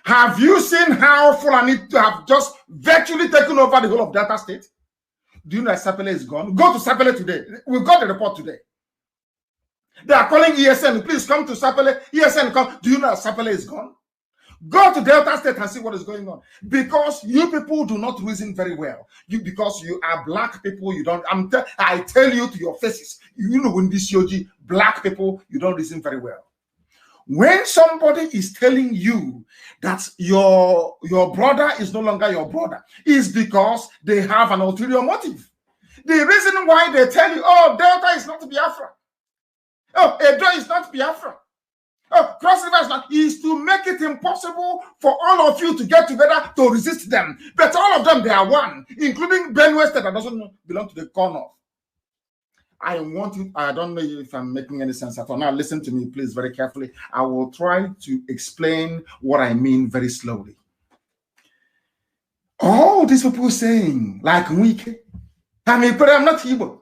Have you seen how Fulani have just virtually taken over the whole of Delta State? Do you know that Sapele is gone? Go to Sapele today. We got the report today. They are calling ESN. Please come to Sapele. ESN, come. Do you know that Sapele is gone? Go to Delta State and see what is going on. Because you people do not reason very well. Because you are black people, you don't. I tell you to your faces. You know, in this yogi, black people, you don't reason very well. When somebody is telling you that your brother is no longer your brother, is because they have an ulterior motive. The reason why they tell you, oh, Delta is not Biafra. Oh, Edo is not Biafra. Oh, Cross River is not, is to make it impossible for all of you to get together to resist them. But all of them, they are one, including Benue State that doesn't belong to the corner. I want you, I don't know if I'm making any sense at all. Now listen to me, please, very carefully. I will try to explain what I mean very slowly. All these people saying, like Wike, I'm not Igbo.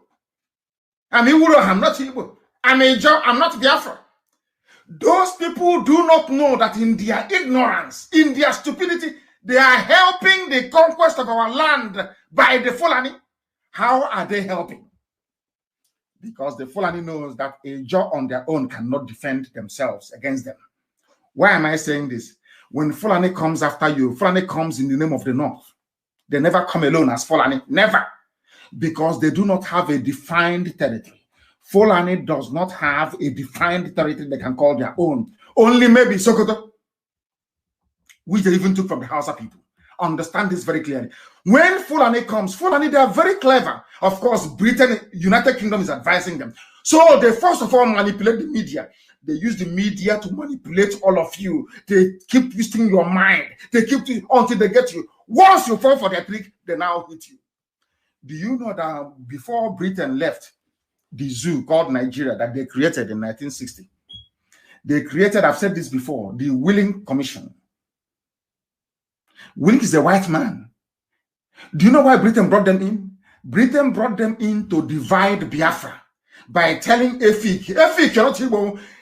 I'm Iwuro, I'm not Igbo. I'm Ejo, I'm not Biafra. Those people do not know that in their ignorance, in their stupidity, they are helping the conquest of our land by the Fulani. How are they helping? Because the Fulani knows that a Jaw on their own cannot defend themselves against them. Why am I saying this? When Fulani comes after you, Fulani comes in the name of the North. They never come alone as Fulani, never. Because they do not have a defined territory. Fulani does not have a defined territory they can call their own. Only maybe Sokoto, which they even took from the Hausa people. Understand this very clearly. When Fulani comes, Fulani, they are very clever. Of course, Britain, United Kingdom is advising them. So they first of all manipulate the media. They use the media to manipulate all of you. They keep twisting your mind. They keep until they get you. Once you fall for their trick, they now hit you. Do you know that before Britain left the zoo called Nigeria that they created in 1960, they created, I've said this before, the Willing Commission. Willing is a white man. Do you know why Britain brought them in? Britain brought them in to divide Biafra by telling Efik,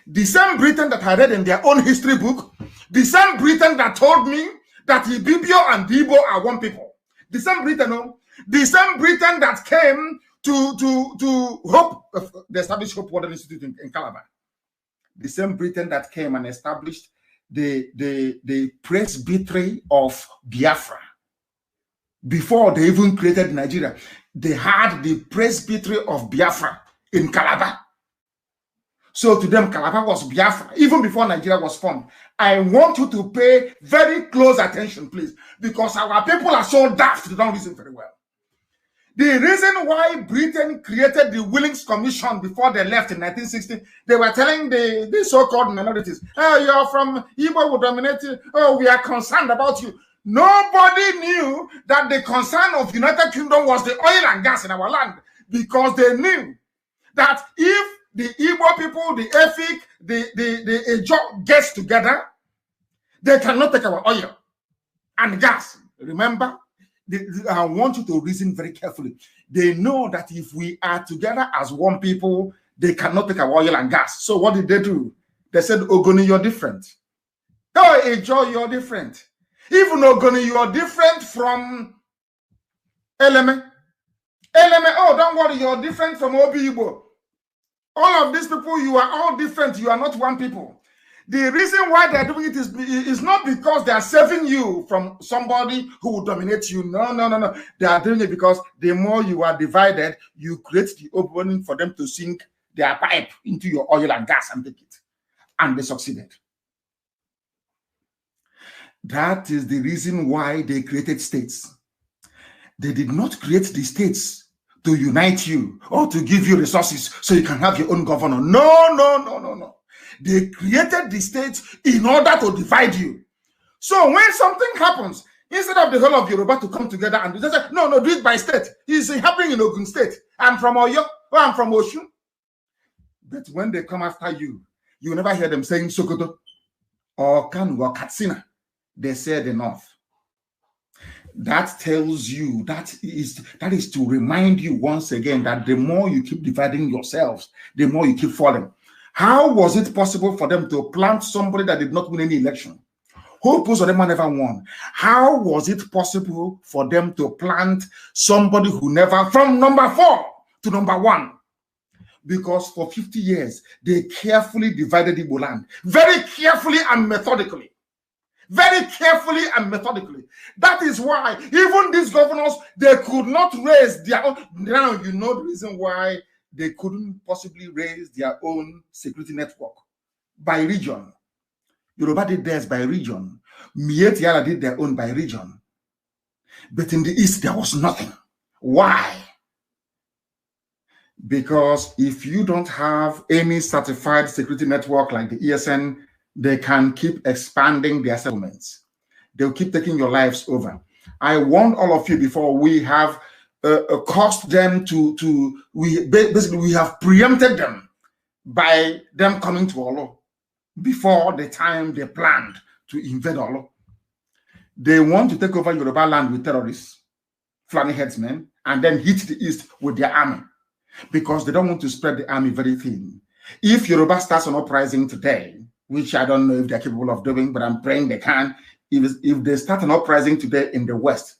the same Britain that I read in their own history book, the same Britain that told me that Ibibio and Igbo are one people. The same Britain, the same Britain that came to Hope, the established Hope Water Institute in Calabar. The same Britain that came and established the presbytery of Biafra. Before they even created Nigeria, they had the presbytery of Biafra in Calabar. So to them, Calabar was Biafra, even before Nigeria was formed. I want you to pay very close attention, please, because our people are so daft, they don't listen very well. The reason why Britain created the Willings Commission before they left in 1960, they were telling the so-called minorities, oh, you're from Igbo, will dominate you. Oh, we are concerned about you. Nobody knew that the concern of the United Kingdom was the oil and gas in our land, because they knew that if the Igbo people, the Efik, the Ejo gets together, they cannot take our oil and gas. Remember? I want you to reason very carefully. They know that if we are together as one people, they cannot take our oil and gas. So what did they do? They said, Ogoni, you're different. Oh, Ejo, you're different. Even Ogoni, you're different from Eleme. Eleme, oh, don't worry, you're different from Obi-Igbo. All of these people, you are all different. You are not one people. The reason why they're doing it is not because they are saving you from somebody who will dominate you. No. They are doing it because the more you are divided, you create the opening for them to sink their pipe into your oil and gas and take it. And they succeeded. That is the reason why they created states. They did not create the states to unite you or to give you resources so you can have your own governor. No. They created the states in order to divide you. So when something happens, instead of the whole of Yoruba to come together and they say, no, do it by state. It's happening in Ogun State. I'm from Oyo, or I'm from Oshun. But when they come after you, you never hear them saying Sokoto or Kanu or Katsina. They say the North. That tells you, that is to remind you once again that the more you keep dividing yourselves, the more you keep falling. How was it possible for them to plant somebody that did not win any election? Who Uzodimma of them never won? How was it possible for them to plant somebody who never, from number 4 to number 1? Because for 50 years, they carefully divided Igbo land. Very carefully and methodically. Very carefully and methodically. That is why even these governors, they could not raise their own. Now you know the reason why they couldn't possibly raise their own security network by region. Yoruba did theirs by region. Miet Yala did their own by region. But in the East, there was nothing. Why? Because if you don't have any certified security network like the ESN, they can keep expanding their settlements. They'll keep taking your lives over. I warned all of you before, we have caused them we have preempted them by them coming to Olo before the time they planned to invade Olo. They want to take over Yoruba land with terrorists, Fulani headsmen, and then hit the East with their army because they don't want to spread the army very thin. If Yoruba starts an uprising today, which I don't know if they're capable of doing, but I'm praying they can, if they start an uprising today in the West,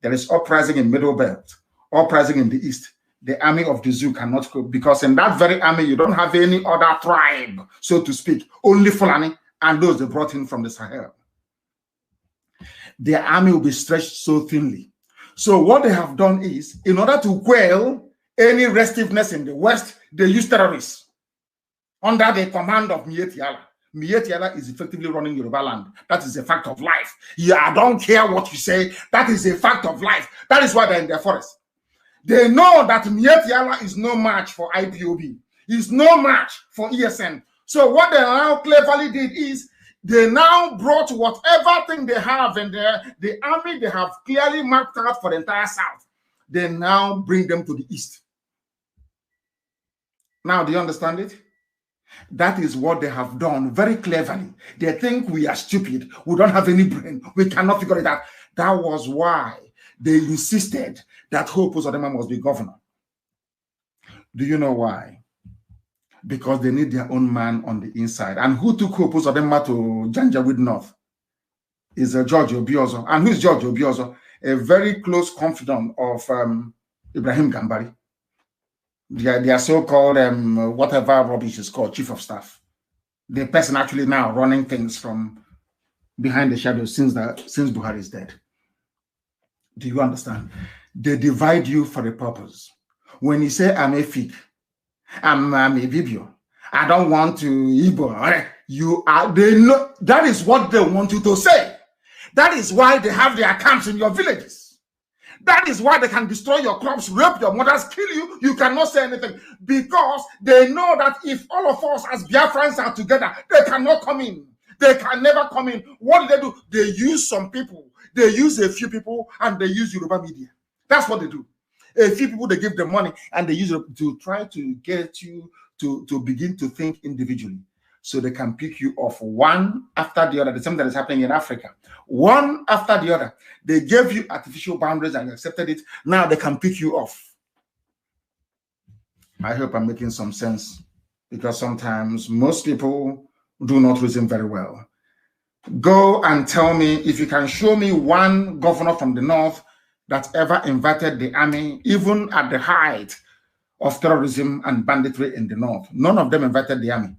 there is uprising in Middle Belt, uprising in the East. The army of the zoo cannot go, because in that very army, you don't have any other tribe, so to speak, only Fulani and those they brought in from the Sahel. Their army will be stretched so thinly. So what they have done is, in order to quell any restiveness in the West, they use terrorists under the command of Miet Yala. Miet Yala is effectively running Yoruba land. That is a fact of life. Yeah, I don't care what you say. That is a fact of life. That is why they're in their forest. They know that Miet Yala is no match for IPOB. He's no match for ESN. So what they now cleverly did is they now brought whatever thing they have in the army they have clearly marked out for the entire South. They now bring them to the East. Now, do you understand it? That is what they have done very cleverly. They think we are stupid. We don't have any brain. We cannot figure it out. That was why they insisted that Hope Uzodinma must be governor. Do you know why? Because they need their own man on the inside. And who took Hope Uzodinma to Janjaweed North? Is George Obiozo. And who is George Obiozo? A very close confidant of Ibrahim Gambari. They are so-called, whatever rubbish is called, chief of staff. The person actually now running things from behind the shadows since Buhari is dead. Do you understand? They divide you for a purpose. When you say, I'm a fig, I'm a Vibio, I don't want to Igbo, they know that is what they want you to say. That is why they have their camps in your villages. That is why they can destroy your crops, rape your mothers, kill you. You cannot say anything because they know that if all of us as Biafrans are together, they cannot come in. They can never come in. What do? They use some people. They use a few people and they use Yoruba media. That's what they do. A few people, they give them money and they use it to try to get you to begin to think individually. So they can pick you off one after the other. The same that is happening in Africa. One after the other. They gave you artificial boundaries and you accepted it. Now they can pick you off. I hope I'm making some sense because sometimes most people do not reason very well. Go and tell me if you can show me one governor from the north that ever invited the army, even at the height of terrorism and banditry in the north. None of them invited the army.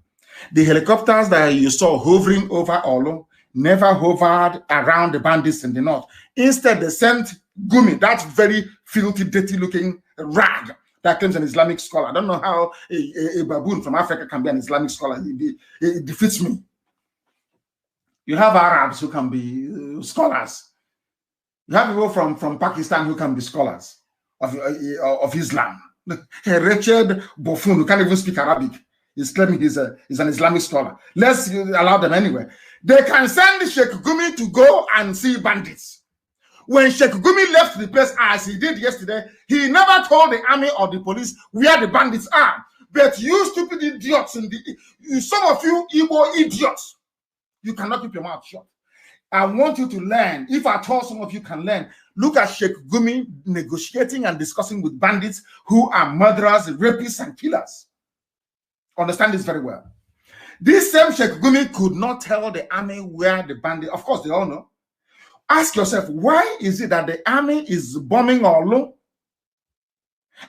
The helicopters that you saw hovering over Olo never hovered around the bandits in the north. Instead, they sent Gumi, that very filthy, dirty-looking rag that claims an Islamic scholar. I don't know how a baboon from Africa can be an Islamic scholar. It defeats me. You have Arabs who can be scholars. You have people from Pakistan who can be scholars of Islam. A wretched buffoon who can't even speak Arabic. He's claiming he's an Islamic scholar. Let's allow them anyway. They can send Sheikh Gumi to go and see bandits. When Sheikh Gumi left the place as he did yesterday, he never told the army or the police where the bandits are. But you stupid idiots, some of you Igbo idiots, you cannot keep your mouth shut. I want you to learn. If at all some of you can learn, look at Sheikh Gumi negotiating and discussing with bandits who are murderers, rapists, and killers. Understand this very well. This same Sheikh Gumi could not tell the army where the bandits, of course they all know. Ask yourself, why is it that the army is bombing Olu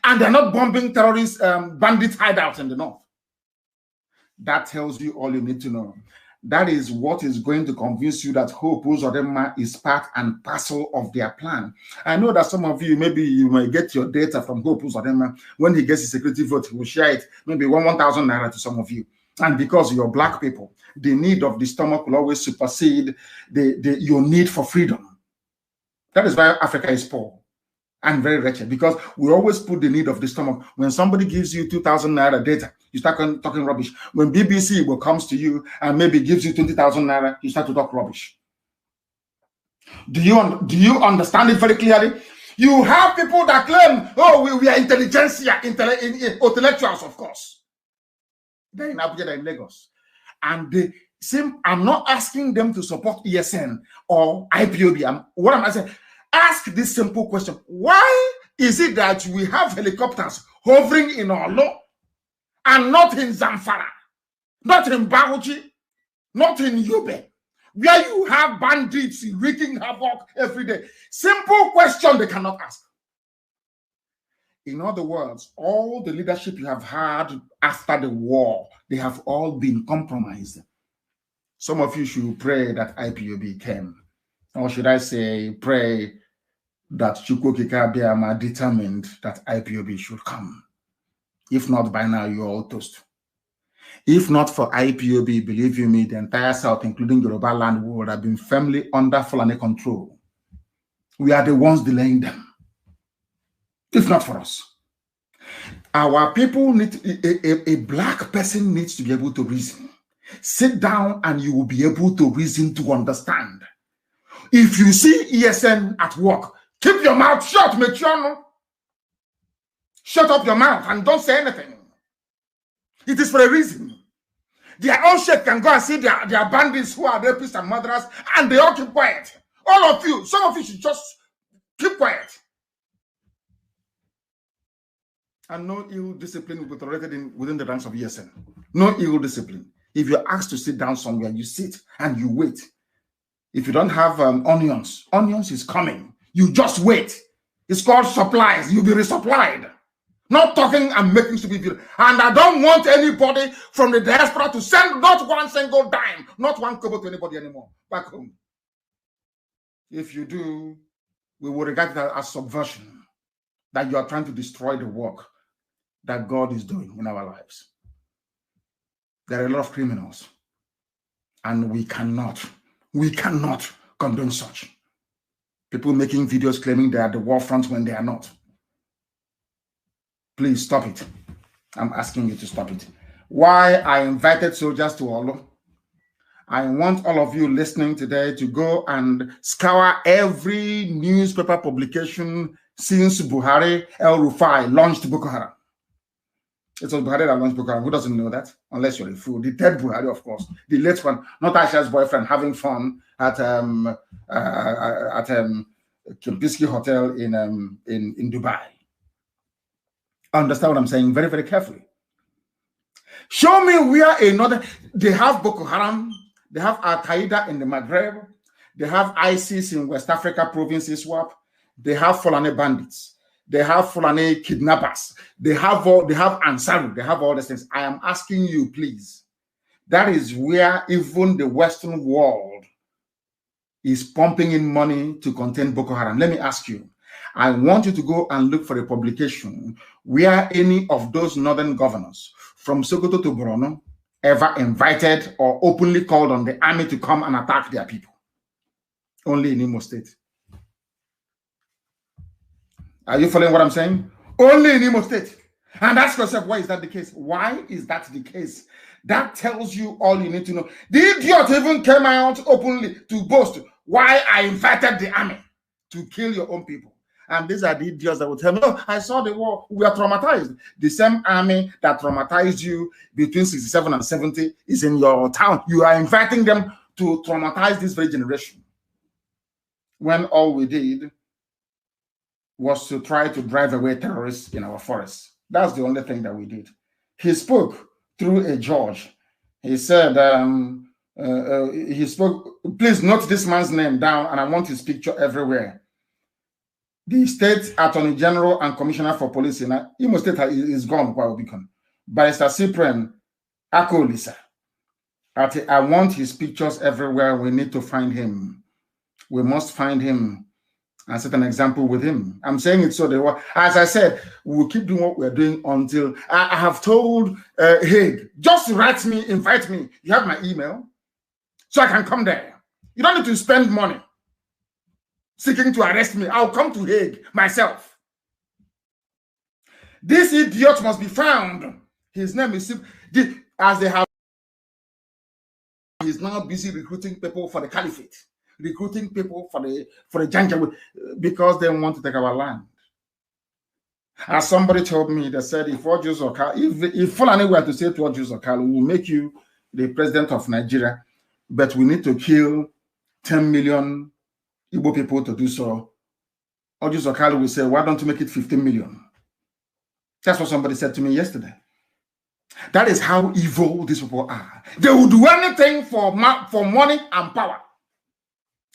and they're not bombing terrorist bandit hideouts in the north? That tells you all you need to know. That is what is going to convince you that Hope Uzodinma is part and parcel of their plan. I know that some of you, maybe you may get your data from Hope Uzodinma. When he gets his security vote, he will share it, maybe 1,000 naira to some of you. And because you're black people, the need of the stomach will always supersede your need for freedom. That is why Africa is poor and very wretched, because we always put the need of the stomach. When somebody gives you 2,000 naira data, you start talking rubbish. When BBC comes to you and maybe gives you 20,000 naira, you start to talk rubbish. Do you understand it very clearly? You have people that claim, oh, we are intelligentsia, intellectuals, of course. They're in Abuja, they're in Lagos. And I'm not asking them to support ESN or IPOB. What am I saying? Ask this simple question. Why is it that we have helicopters hovering in Olo and not in Zamfara, not in Bauchi, not in Yobe, where you have bandits wreaking havoc every day? Simple question they cannot ask. In other words, all the leadership you have had after the war, they have all been compromised. Some of you should pray that IPOB came. Or should I say, pray that Chukwokika Biama determined that IPOB should come. If not, by now, you're all toast. If not for IPOB, believe you me, the entire South, including Yoruba land, would have been firmly under Fulani control. We are the ones delaying them. If not for us. Our people need, a black person needs to be able to reason. Sit down and you will be able to reason, to understand. If you see ESN at work, keep your mouth shut, make sure no. Shut up your mouth and don't say anything. It is for a reason. Their own shit can go and see their bandits who are rapists and murderers, and they all keep quiet. All of you, some of you should just keep quiet. And no ill discipline will be tolerated within the ranks of ESN. No ill discipline. If you're asked to sit down somewhere, you sit and you wait. If you don't have onions is coming. You just wait. It's called supplies. You'll be resupplied. Not talking and making stupid videos. And I don't want anybody from the diaspora to send not one single dime, not one kobo to anybody anymore back home. If you do, we will regard it as subversion, that you are trying to destroy the work that God is doing in our lives. There are a lot of criminals, and we cannot condone such. People making videos claiming they are the war front when they are not. Please stop it. I'm asking you to stop it. Why I invited soldiers to Olo? I want all of you listening today to go and scour every newspaper publication since Buhari El-Rufai launched Boko Haram. It was Buhari that launched Boko Haram. Who doesn't know that? Unless you're a fool. The third Buhari, of course. The late one, not Aisha's boyfriend, having fun at Kempinski Hotel in Dubai. Understand what I'm saying very, very carefully. Show me where another... They have Boko Haram. They have Al-Qaeda in the Maghreb. They have ISIS in West Africa provinces. They have Fulani bandits. They have Fulani kidnappers. They have Ansaru. They have all these things. I am asking you, please. That is where even the Western world is pumping in money to contain Boko Haram. Let me ask you. I want you to go and look for a publication where any of those northern governors from Sokoto to Borno ever invited or openly called on the army to come and attack their people. Only in Imo State. Are you following what I'm saying? Only in Imo State. And ask yourself, why is that the case? Why is that the case? That tells you all you need to know. The idiot even came out openly to boast why I invited the army to kill your own people. And these are the idiots that will tell me, oh, I saw the war. We are traumatized. The same army that traumatized you between 67 and 70 is in your town. You are inviting them to traumatize this very generation. When all we did was to try to drive away terrorists in our forests. That's the only thing that we did. He spoke through a judge. He said, he spoke, please note this man's name down, and I want his picture everywhere. The state attorney general and commissioner for police in Imo State is gone. Barrister Cyprian Akolisa. I want his pictures everywhere. We need to find him. We must find him and set an example with him. I'm saying it so that, as I said, we'll keep doing what we're doing until I have told Hague, just write me, invite me. You have my email, so I can come there. You don't need to spend money seeking to arrest me. I'll come to Hague myself. This idiot must be found. His name is, as they have, he's now busy recruiting people for the caliphate, recruiting people for the Janjaweed, because they want to take our land. As somebody told me, they said, if Fulani were to say to Ojus we will make you the president of Nigeria, but we need to kill 10 million Igbo people to do so. Ojus Okalu will say, why don't you make it 15 million? That's what somebody said to me yesterday. That is how evil these people are. They will do anything for money and power.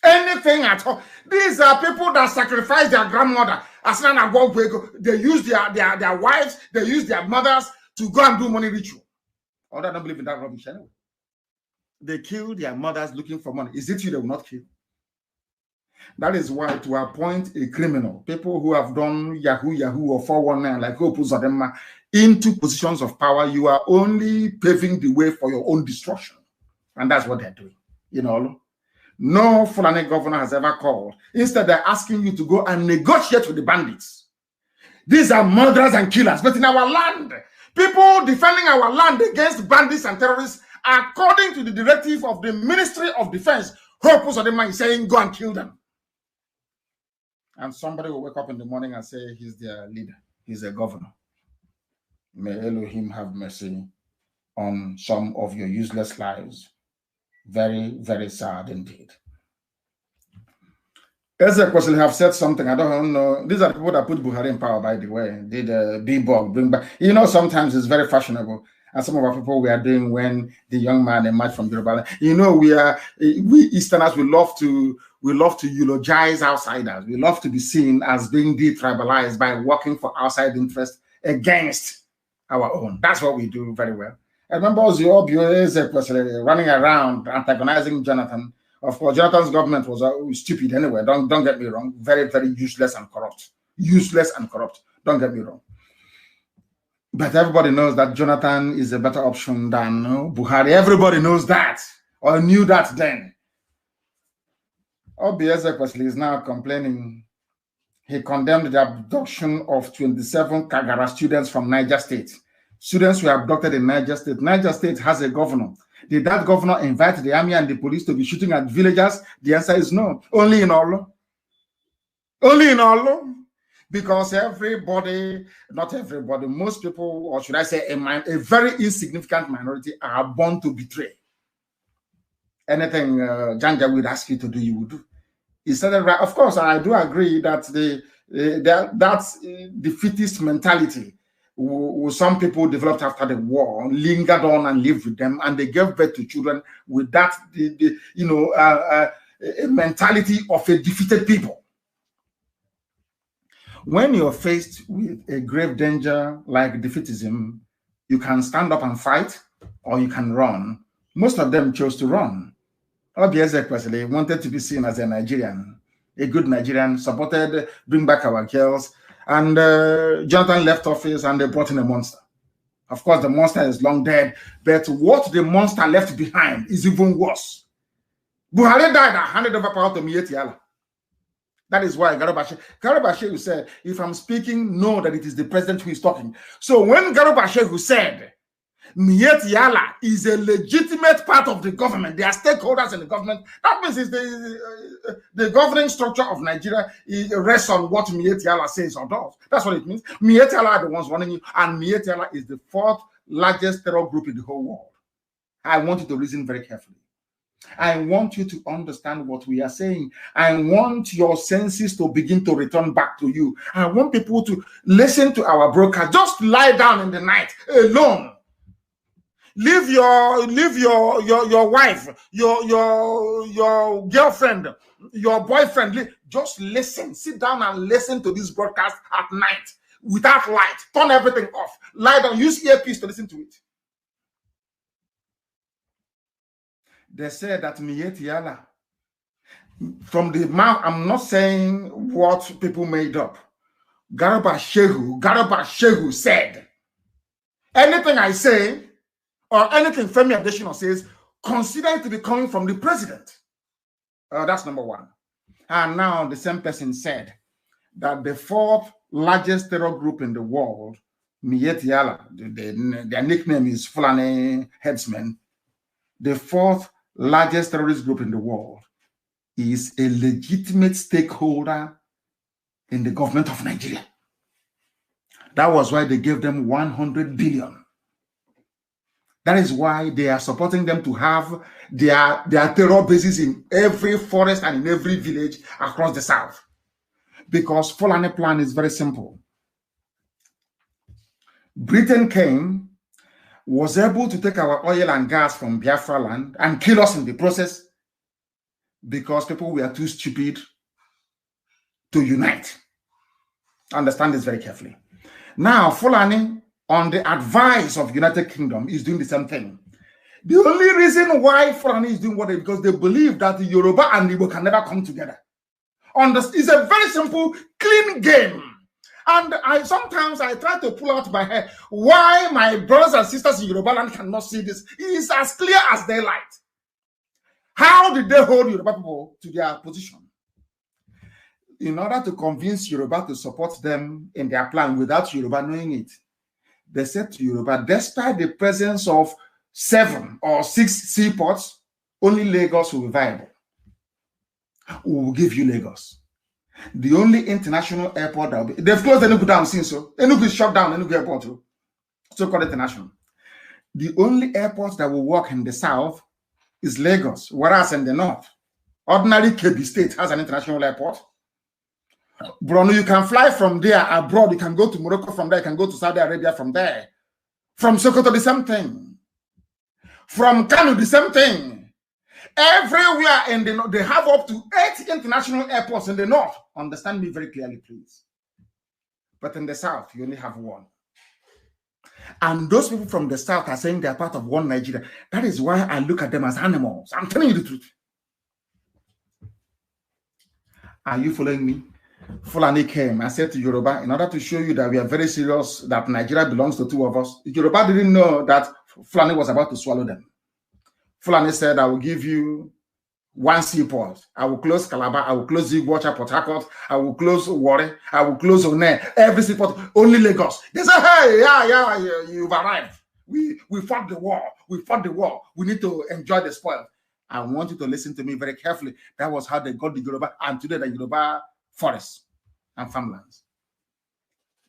Anything at all. These are people that sacrifice their grandmother. They use their wives, they use their mothers to go and do money ritual. I don't believe in that rubbish anyway. They kill their mothers looking for money. Is it you they will not kill? That is why to appoint a criminal, people who have done Yahoo or 419 like Opuzadema into positions of power, you are only paving the way for your own destruction. And that's what they're doing. You know, no Fulani governor has ever called. Instead, they're asking you to go and negotiate with the bandits. These are murderers and killers. But in our land, people defending our land against bandits and terrorists according to the directive of the Ministry of Defense. Hope Uzodinma is saying, go and kill them. And somebody will wake up in the morning and say, he's their leader. He's a governor. May Elohim have mercy on some of your useless lives. Very, very sad indeed. Ezek was have said something. I don't know. These are the people that put Buhari in power, by the way. Did B-Bog bring back? You know, sometimes it's very fashionable. And some of our people we are doing when the young man emerged from Yoruba. You know, we Easterners, we love to eulogize outsiders. We love to be seen as being detribalized by working for outside interests against our own. That's what we do very well. I remember Ezek was running around antagonizing Jonathan. Of course, Jonathan's government was stupid anyway. Don't get me wrong. Very, very useless and corrupt. Useless and corrupt. Don't get me wrong. But everybody knows that Jonathan is a better option than Buhari. Everybody knows that, or knew that then. Obi Ezekwesili is now complaining. He condemned the abduction of 27 Kagara students from Niger State. Students were abducted in Niger State. Niger State has a governor. Did that governor invite the army and the police to be shooting at villagers? The answer is no. Only in Olo. Only in Olo. Because everybody, not everybody, most people, or should I say a very insignificant minority, are born to betray. Anything Janja would ask you to do, you would do. He said it right. Of course, I do agree that that defeatist mentality some people developed after the war, lingered on and lived with them, and they gave birth to children with that, a mentality of a defeated people. When you're faced with a grave danger like defeatism, you can stand up and fight, or you can run. Most of them chose to run. Obi Ezekwesili wanted to be seen as a Nigerian, a good Nigerian, supported Bring Back Our Girls, and Jonathan left office and they brought in a monster. Of course, the monster is long dead, but what the monster left behind is even worse. Buhari died and handed over power to Miyetti Allah. That is why Garba Shehu said, if I'm speaking, know that it is the president who is talking. So when Garba Shehu said, Miyetti Allah is a legitimate part of the government, they are stakeholders in the government, that means it's the governing structure of Nigeria rests on what Miyetti Allah says or does. That's what it means. Miyetti Allah are the ones running you, and Miyetti Allah is the 4th largest terror group in the whole world. I want you to reason very carefully. I want you to understand what we are saying. I want your senses to begin to return back to you. I want people to listen to our broadcast. Just lie down in the night alone. Leave your wife, your girlfriend, your boyfriend. Just listen. Sit down and listen to this broadcast at night without light. Turn everything off. Lie down. Use earpiece to listen to it. They said that Miyetti Allah, from the mouth, I'm not saying what people made up. Garba Shehu said, anything I say or anything Femi Adesina says, consider it to be coming from the president. That's number one. And now the same person said that the 4th largest terror group in the world, Miyetti Allah, their nickname is Fulani Headsmen, the 4th largest terrorist group in the world, is a legitimate stakeholder in the government of Nigeria. That was why they gave them 100 billion. That is why they are supporting them to have their terror bases in every forest and in every village across the south. Because Fulani plan is very simple. Britain came, was able to take our oil and gas from Biafra land and kill us in the process because people were too stupid to unite. Understand this very carefully. Now, Fulani, on the advice of United Kingdom, is doing the same thing. The only reason why Fulani is doing what is because they believe that the Yoruba and Igbo can never come together. It's a very simple, clean game. And sometimes I try to pull out my hair why my brothers and sisters in Yoruba land cannot see this. It is as clear as daylight. How did they hold Yoruba people to their position? In order to convince Yoruba to support them in their plan without Yoruba knowing it, they said to Yoruba, despite the presence of 7 or 6 seaports, only Lagos will be viable. We will give you Lagos. The only international airport that will be, they've closed Enugu down since, so Enugu is shut down, Enugu airport, so-called international. The only airport that will work in the south is Lagos, whereas in the north, ordinary Kebbi State has an international airport. Bruno, you can fly from there abroad. You can go to Morocco from there. You can go to Saudi Arabia from there. From Sokoto, the same thing. From Kanu, the same thing. Everywhere in the north, they have up to 8 international airports in the north. Understand me very clearly, please. But in the south, you only have 1. And those people from the south are saying they are part of one Nigeria. That is why I look at them as animals. I'm telling you the truth. Are you following me? Fulani came and said to Yoruba, in order to show you that we are very serious, that Nigeria belongs to 2 of us. Yoruba didn't know that Fulani was about to swallow them. Fulani said, I will give you 1 seaport. I will close Calabar. I will close Iguacha, Port Harcourt. I will close Warri. I will close One. Every seaport, only Lagos. They said, hey, yeah, you've arrived. We fought the war. We fought the war. We need to enjoy the spoil. I want you to listen to me very carefully. That was how they got the Yoruba, and today the Yoruba forests and farmlands.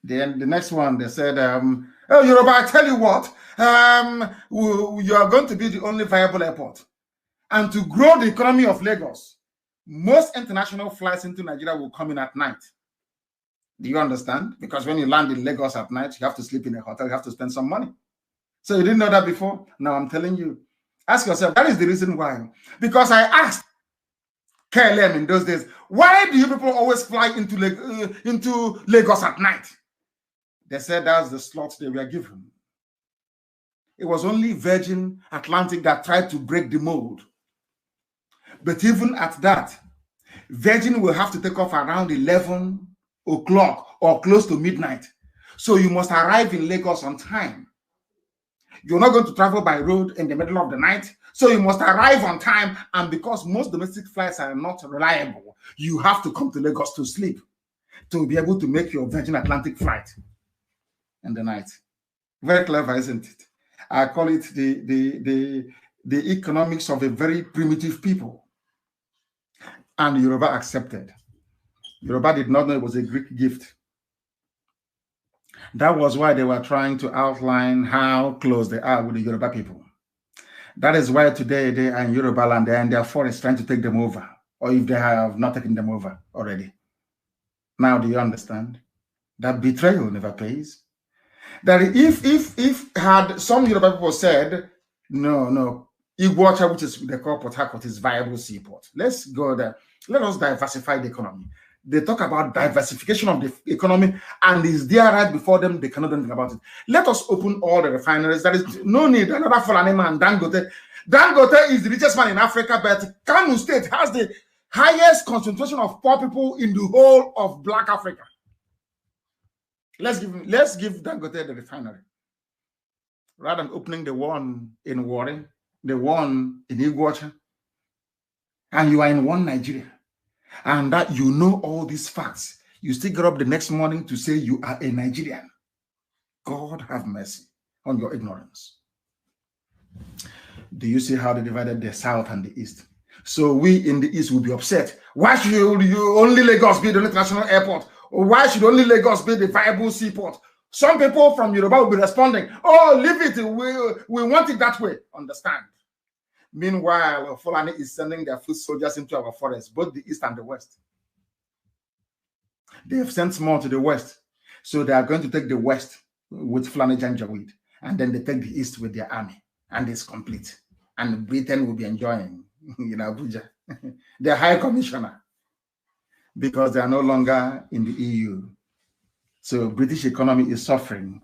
Then the next one, they said, oh, Yoruba, I tell you what, you are going to be the only viable airport. And to grow the economy of Lagos, most international flights into Nigeria will come in at night. Do you understand? Because when you land in Lagos at night, you have to sleep in a hotel, you have to spend some money. So you didn't know that before? Now I'm telling you. Ask yourself, that is the reason why. Because I asked KLM in those days, why do you people always fly into Lagos at night? They said that's the slot they were given. It was only Virgin Atlantic that tried to break the mold. But even at that, Virgin will have to take off around 11 o'clock or close to midnight. So you must arrive in Lagos on time. You're not going to travel by road in the middle of the night. So you must arrive on time. And because most domestic flights are not reliable, you have to come to Lagos to sleep to be able to make your Virgin Atlantic flight in the night. Very clever, isn't it? I call it the economics of a very primitive people. And Yoruba accepted. Yoruba did not know it was a Greek gift. That was why they were trying to outline how close they are with the Yoruba people. That is why today they are in Yoruba land, and their forests trying to take them over, or if they have not taken them over already. Now, do you understand? That betrayal never pays. That if had some Yoruba people said, no, Iguacha, which is the core Port Harcourt, is viable seaport. Let's go there. Let us diversify the economy. They talk about diversification of the economy, and is there right before them, they cannot do anything about it. Let us open all the refineries. There is no need. Another Fulani man, Dangote. Dangote is the richest man in Africa, but Kanu State has the highest concentration of poor people in the whole of Black Africa. Let's give Dangote the refinery. Rather than opening the one in Warri, the one in Iguacha, and you are in one Nigeria. And that you know all these facts, you still get up the next morning to say you are a Nigerian. God have mercy on your ignorance. Do you see how they divided the South and the East? So we in the East will be upset. Why should you only Lagos be the international airport? Or why should only Lagos be the viable seaport? Some people from Yoruba will be responding, oh, leave it, we want it that way. Understand? Meanwhile, Fulani is sending their foot soldiers into our forests, both the East and the West. They have sent more to the West. So they are going to take the West with Fulani Janjaweed, and then they take the East with their army, and it's complete. And Britain will be enjoying, Abuja, their High Commissioner, because they are no longer in the EU. So British economy is suffering.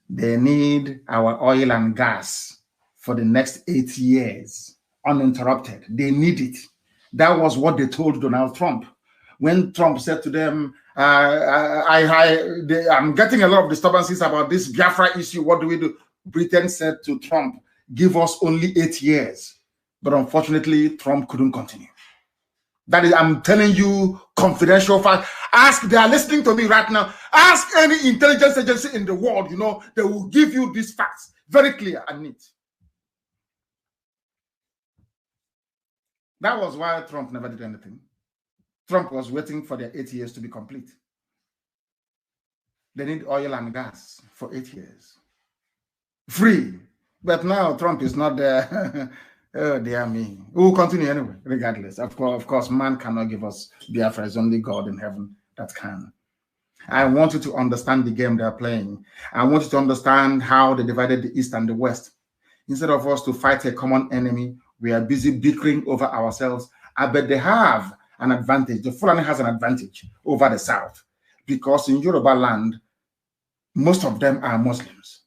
They need our oil and gas for the next 8 years, uninterrupted. They need it. That was what they told Donald Trump. When Trump said to them, I'm getting a lot of disturbances about this Biafra issue, what do we do? Britain said to Trump, give us only 8 years. But unfortunately, Trump couldn't continue. That is, I'm telling you, confidential fact. Ask, they are listening to me right now. Ask any intelligence agency in the world, they will give you these facts very clear and neat. That was why Trump never did anything. Trump was waiting for their 8 years to be complete. They need oil and gas for 8 years. Free. But now Trump is not there. Oh, dear me. We will continue anyway, regardless. Of course, man cannot give us Biafra. It's only God in heaven that can. I want you to understand the game they're playing. I want you to understand how they divided the East and the West. Instead of us to fight a common enemy, we are busy bickering over ourselves. I bet they have an advantage. The Fulani has an advantage over the South because in Yoruba land, most of them are Muslims.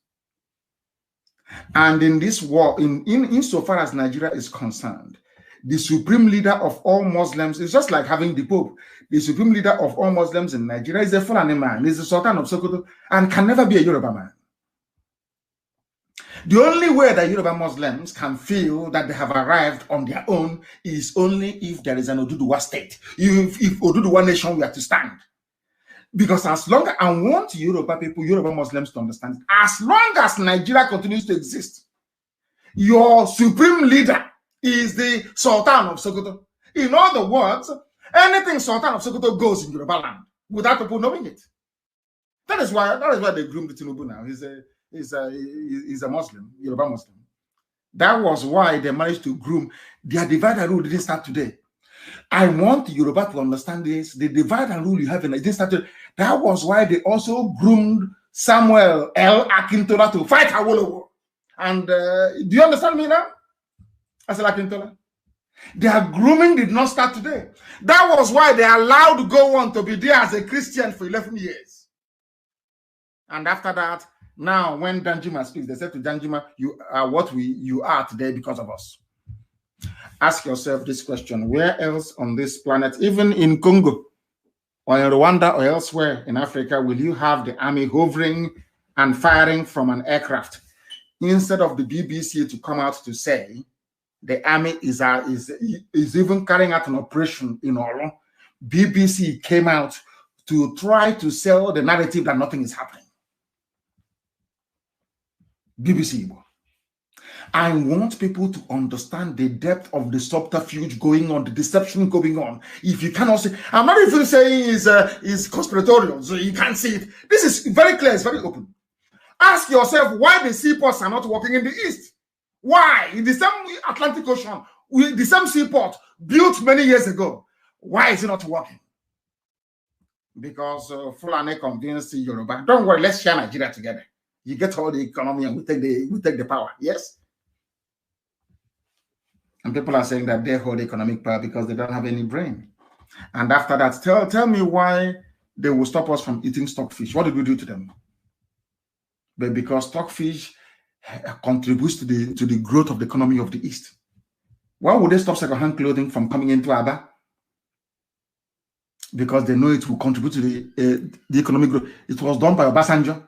And in this war, insofar as Nigeria is concerned, the supreme leader of all Muslims is just like having the Pope. The supreme leader of all Muslims in Nigeria is a Fulani man, is the Sultan of Sokoto, and can never be a Yoruba man. The only way that Yoruba Muslims can feel that they have arrived on their own is only if there is an Oduduwa state, if Oduduwa nation were to stand. Because as long as I want Yoruba people, Yoruba Muslims to understand, as long as Nigeria continues to exist, your supreme leader is the Sultan of Sokoto. In other words, anything Sultan of Sokoto goes in Yoruba land without people knowing it. That is why they groomed Tinubu now. He's a Muslim, Yoruba Muslim. That was why they managed to groom. Their divide and rule didn't start today. I want Yoruba to understand this. The divide and rule you have in it didn't start today. That was why they also groomed Samuel L. Akintola to fight Awolowo. And do you understand me now? I said Akintola. Their grooming did not start today. That was why they allowed Gowon to be there as a Christian for 11 years. And after that, now when Danjuma speaks, they said to Danjuma, you are what you are today because of us. Ask yourself this question: where else on this planet, even in Congo or in Rwanda or elsewhere in Africa, will you have the army hovering and firing from an aircraft instead of the BBC to come out to say the army is even carrying out an operation in Oro? BBC came out to try to sell the narrative that nothing is happening. BBC. I want people to understand the depth of the subterfuge going on, the deception going on. If you cannot see, I'm not even saying is conspiratorial, so you can't see it. This is very clear, it's very open. Ask yourself why the seaports are not working in the East. Why? In the same Atlantic Ocean, the same seaport built many years ago, why is it not working? Because Fulani convinced Yoruba, don't worry, let's share Nigeria together. You get all the economy and we take the power. Yes? And people are saying that they hold economic power because they don't have any brain. And after that, tell me why they will stop us from eating stockfish. What did we do to them? But because stockfish contributes to the growth of the economy of the East. Why would they stop second-hand clothing from coming into Aba? Because they know it will contribute to the economic growth. It was done by Obasanjo.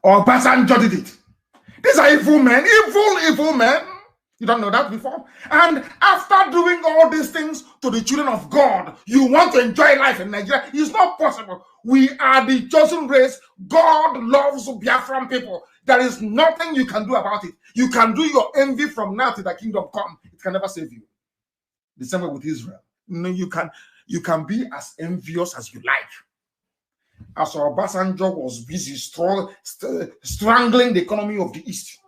Obasanjo did it. These are evil men, evil men. You don't know that before? And after doing all these things to the children of God, you want to enjoy life in Nigeria? It's not possible. We are the chosen race. God loves Biafran people. There is nothing you can do about it. You can do your envy from now till the kingdom come. It can never save you. The same way with Israel. No, you can be as envious as you like. As Obasanjo was busy strangling the economy of the East,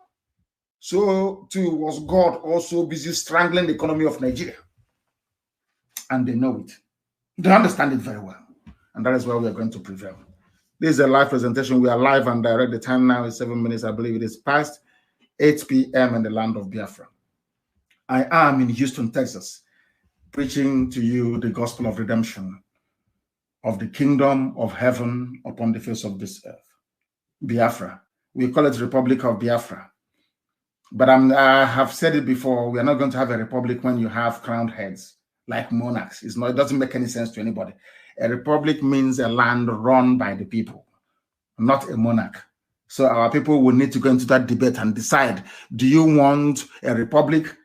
so too was God also busy strangling the economy of Nigeria. And they know it. They understand it very well. And that is why we are going to prevail. This is a live presentation. We are live and direct. The time now is 7 minutes. I believe it is past 8 p.m. in the land of Biafra. I am in Houston, Texas, preaching to you the gospel of redemption, of the kingdom of heaven upon the face of this earth. Biafra. We call it Republic of Biafra. But I have said it before, we are not going to have a republic when you have crowned heads, like monarchs. It doesn't make any sense to anybody. A republic means a land run by the people, not a monarch. So our people will need to go into that debate and decide, do you want a republic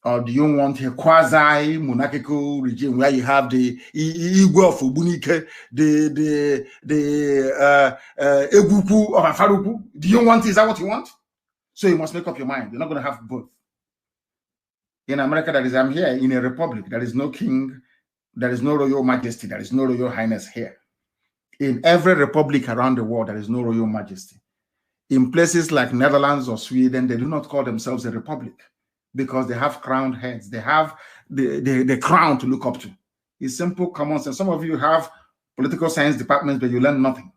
or do you want a quasi-monarchical regime where you have the Igwe of Ubunike, the Eguku of Afaruku? Do you want, is that what you want? So you must make up your mind. You're not going to have both. In America, that is, I'm here in a republic. There is no king. There is no royal majesty. There is no royal highness here. In every republic around the world, there is no royal majesty. In places like Netherlands or Sweden, they do not call themselves a republic because they have crowned heads. They have the crown to look up to. It's simple common sense. Some of you have political science departments, but you learn nothing.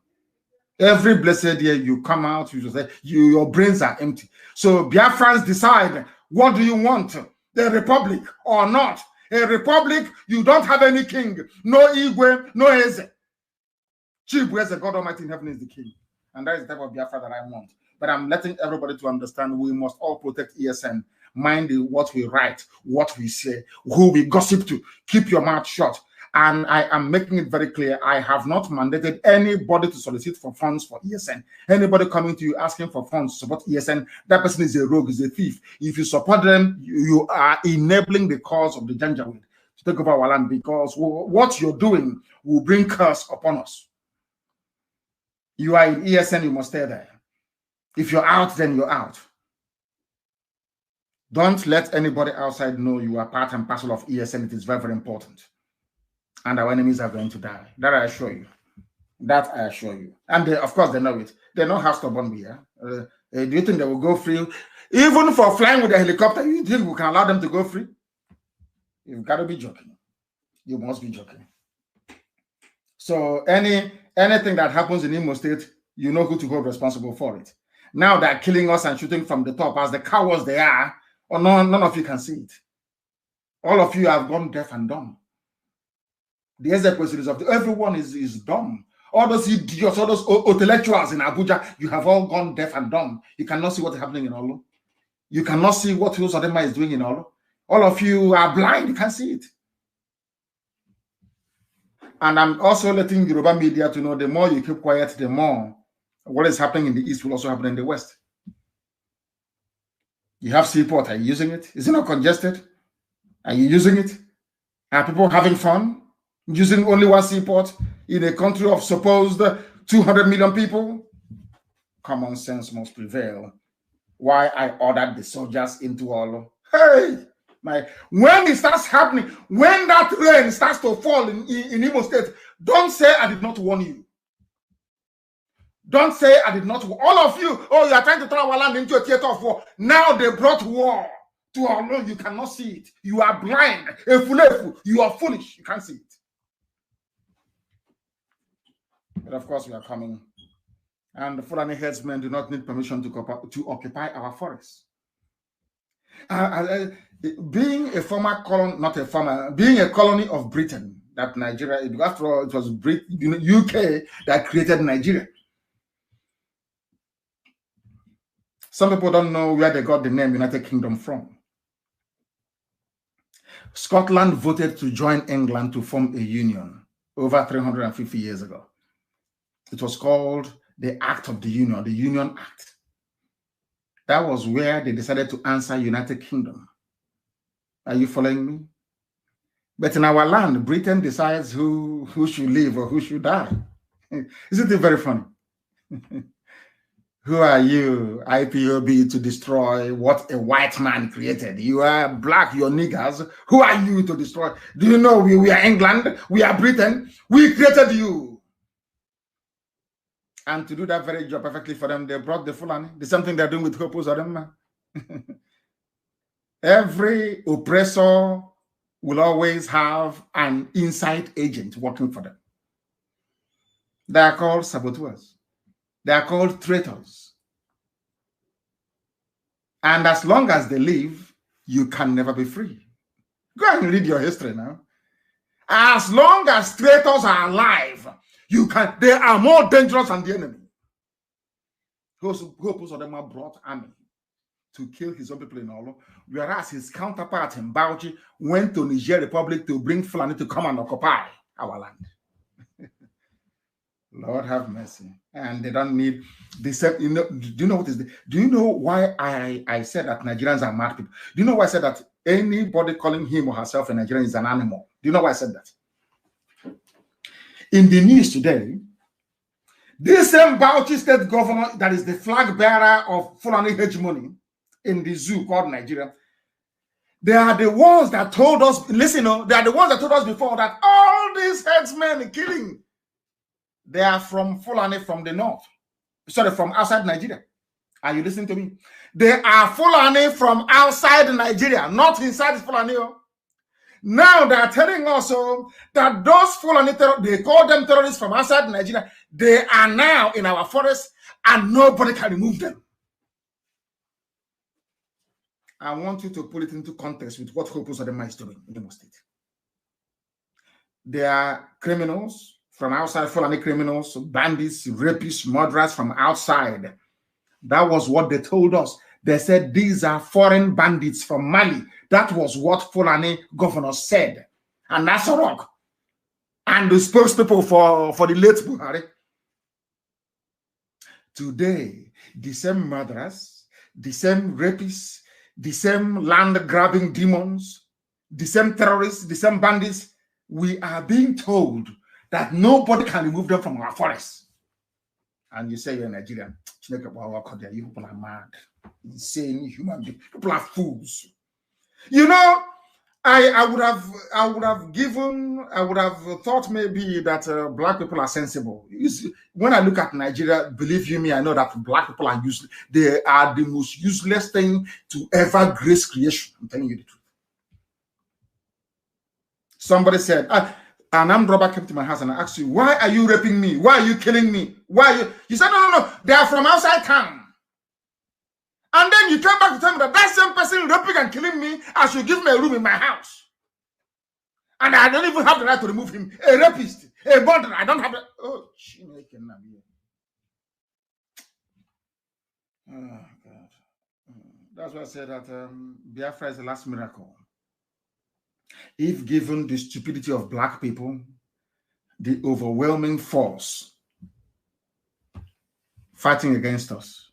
Every blessed year you come out, you just say your brains are empty. So Biafrans decide, what do you want? The republic or not? A republic, you don't have any king. No Igwe, no Eze. Chibueze, God Almighty in heaven is the king. And that is the type of Biafra that I want. But I'm letting everybody to understand we must all protect ESN. Mind what we write, what we say, who we gossip to. Keep your mouth shut. And I am making it very clear, I have not mandated anybody to solicit for funds for ESN. Anybody coming to you asking for funds to support ESN, that person is a rogue, is a thief. If you support them, you are enabling the cause of the Janjaweed to take over our land, because what you're doing will bring curse upon us. You are in ESN, you must stay there. If you're out, then you're out. Don't let anybody outside know you are part and parcel of ESN. It is very, very important. And our enemies are going to die. That I assure you. That I assure you. And they, of course, they know it. They know how stubborn we are. Do you think they will go free? Even for flying with a helicopter, you think we can allow them to go free? You've got to be joking. You must be joking. So anything that happens in Imo State, you know who to hold responsible for it. Now they're killing us and shooting from the top as the cowards they are. Or none of you can see it. All of you have gone deaf and dumb. The executions of everyone is dumb. All those idiots, all those intellectuals in Abuja, you have all gone deaf and dumb. You cannot see what's happening in Olu. You cannot see what Uzodema is doing in Olu. All of you are blind. You can't see it. And I'm also letting Yoruba media to know the more you keep quiet, the more what is happening in the East will also happen in the West. You have seaport. Are you using it? Is it not congested? Are you using it? Are people having fun? Using only one seaport in a country of supposed 200 million people? Common sense must prevail. Why I ordered the soldiers into Olu. Hey, when it starts happening, when that rain starts to fall in Imo State, don't say I did not warn you. Don't say I did not. All of you, oh, you are trying to turn our land into a theater of war. Now they brought war to Olu. You cannot see it. You are blind. You are foolish. You can't see it. But of course, we are coming. And the Fulani headsmen do not need permission to occupy our forests. Being a former colony, being a colony of Britain, that Nigeria, after all, it was UK that created Nigeria. Some people don't know where they got the name United Kingdom from. Scotland voted to join England to form a union over 350 years ago. It was called the Act of the Union Act. That was where they decided to answer United Kingdom. Are you following me? But in our land, Britain decides who should live or who should die. Isn't it very funny? Who are you, IPOB, to destroy what a white man created? You are black, you're niggers. Who are you to destroy? Do you know we are England? We are Britain. We created you. And to do that very job perfectly for them, they brought the Fulani. The same thing they're doing with Hopos or them. Every oppressor will always have an inside agent working for them. They are called saboteurs. They are called traitors. And as long as they live, you can never be free. Go and read your history now. As long as traitors are alive, they are more dangerous than the enemy. Most of them are brought army to kill his own people in Olu, whereas his counterpart in Bauchi went to Niger Republic to bring Fulani to come and occupy our land. Lord have mercy. And they don't need the same. You know, do you know what is the, do you know why I said that Nigerians are mad people? Do you know why I said that anybody calling him or herself a Nigerian is an animal? Do you know why I said that? In the news today, this same Bauchi state governor that is the flag bearer of Fulani hegemony in the zoo called Nigeria, They are the ones that told us, listen, they are the ones that told us before that all these headsmen killing, they are from Fulani from the north. Sorry, from outside Nigeria. Are you listening to me? They are Fulani from outside Nigeria, not inside Fulani. Now they are telling us that those Fulani, they call them terrorists from outside Nigeria. They are now in our forest and nobody can remove them. I want you to put it into context with what Hope Uzodinma is doing in Imo State. They are criminals from outside, Fulani criminals, bandits, rapists, murderers from outside. That was what they told us. They said these are foreign bandits from Mali. That was what Fulani governor said. And that's a rock. And the spokespeople for the late Buhari. Today, the same murderers, the same rapists, the same land-grabbing demons, the same terrorists, the same bandits, we are being told that nobody can remove them from our forests. And you say you're Nigerian. You people are mad, insane human beings. People are fools. You know, I would have thought maybe that black people are sensible. When I look at Nigeria, believe you me, I know that black people are useless. They are the most useless thing to ever grace creation. I'm telling you the truth. Somebody said, an armed robber came to my house and I asked you, why are you raping me? Why are you killing me? Why are you? You said, no, they are from outside town. And then you came back to tell me that same person raping and killing me, I should give me a room in my house. And I don't even have the right to remove him. A rapist, a murderer, I don't have the... Oh, God. That's why I said that Biafra is the last miracle. If given the stupidity of black people, the overwhelming force fighting against us,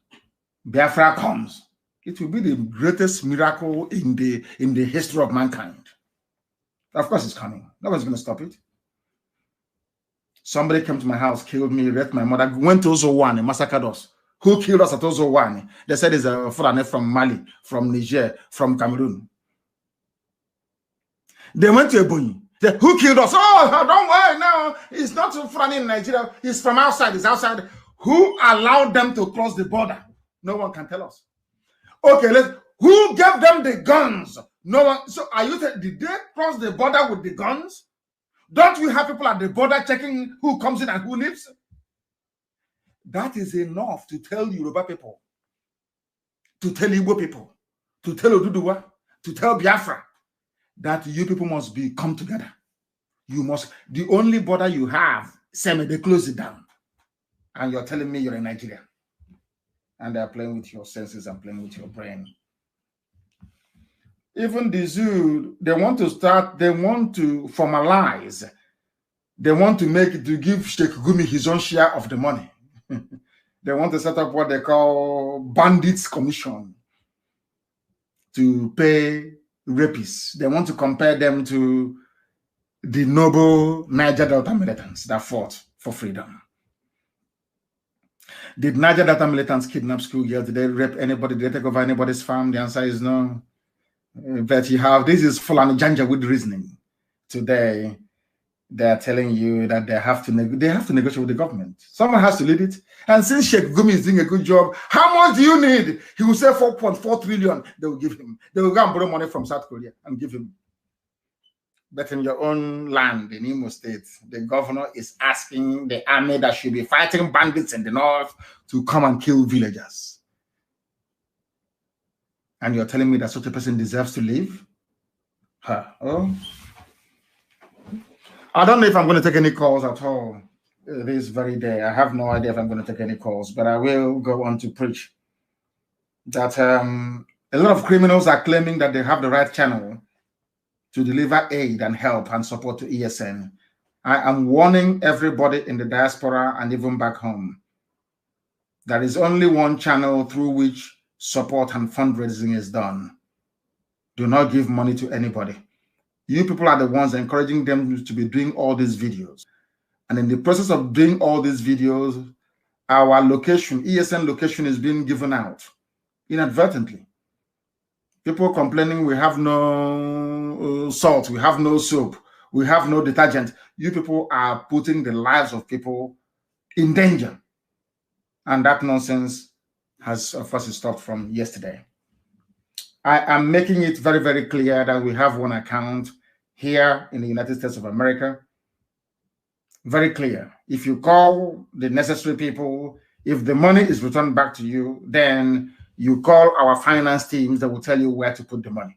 Biafra comes, it will be the greatest miracle in the history of mankind. Of course, it's coming. Nobody's going to stop it. Somebody came to my house, killed me, raped my mother, went to Ozowane, massacred us. Who killed us at Ozowane? They said it's a Fulani from Mali, from Niger, from Cameroon. They went to Ebonyi. Who killed us? Oh, don't worry, no, it's not Fulani in Nigeria. He's from outside. He's outside. Who allowed them to cross the border? No one can tell us. Okay, who gave them the guns? No one. So are you did they cross the border with the guns? Don't we have people at the border checking who comes in and who leaves? That is enough to tell Yoruba people, to tell Igbo people, to tell Oduduwa, to tell Biafra that you people must come together. You must. The only border you have, they close it down. And you're telling me you're in Nigeria. And they're playing with your senses and playing with your brain. Even the zoo, they want to formalize. They want to give Sheikh Gumi his own share of the money. They want to set up what they call bandits commission to pay rapists. They want to compare them to the noble Niger Delta militants that fought for freedom. Did Niger Delta militants kidnap schoolgirls? Did they rape anybody? Did they take over anybody's farm? The answer is no. But you have, this is Fulani Janjaweed reasoning. Today, they're telling you that they have to negotiate with the government. Someone has to lead it. And since Sheikh Gumi is doing a good job, how much do you need? He will say 4.4 trillion. They will give him. They will go and borrow money from South Korea and give him. But in your own land, in Imo State, the governor is asking the army that should be fighting bandits in the north to come and kill villagers. And you're telling me that such a person deserves to live? Oh. I don't know if I'm going to take any calls at all this very day. I have no idea if I'm going to take any calls, but I will go on to preach that a lot of criminals are claiming that they have the right channel to deliver aid and help and support to ESN. I am warning everybody in the diaspora and even back home. There is only one channel through which support and fundraising is done. Do not give money to anybody. You people are the ones encouraging them to be doing all these videos. And in the process of doing all these videos, our location, ESN location, is being given out inadvertently. People complaining we have no salt, we have no soap, we have no detergent. You people are putting the lives of people in danger. And that nonsense has, of course, stopped from yesterday. I am making it very, very clear that we have one account here in the United States of America. Very clear. If you call the necessary people, if the money is returned back to you, then you call our finance teams that will tell you where to put the money.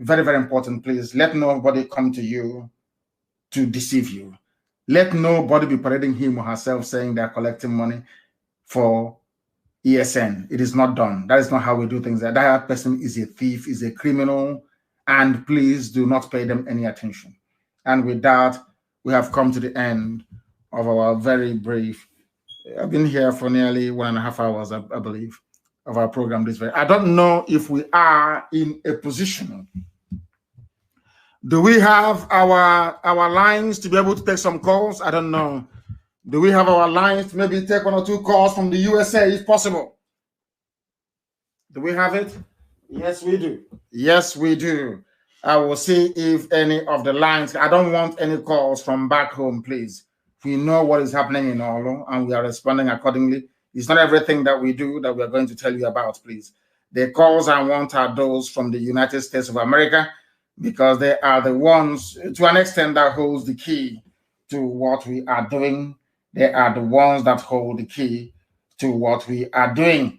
Very, very important, please. Let nobody come to you to deceive you. Let nobody be parading him or herself saying they're collecting money for ESN. It is not done. That is not how we do things. That person is a thief, is a criminal, and please do not pay them any attention. And with that, we have come to the end of our very brief. I've been here for nearly 1.5 hours, I believe, of our program this way. I don't know if we are in a position. Do we have our lines to be able to take some calls? I don't know. Do we have our lines to maybe take 1 or 2 calls from the USA if possible? Do we have it? Yes, we do. Yes, we do. I will see if any of the lines, I don't want any calls from back home, please. We know what is happening in Olo and we are responding accordingly. It's not everything that we do that we are going to tell you about, please. The calls I want are those from the United States of America because they are the ones, to an extent, that holds the key to what we are doing. They are the ones that hold the key to what we are doing.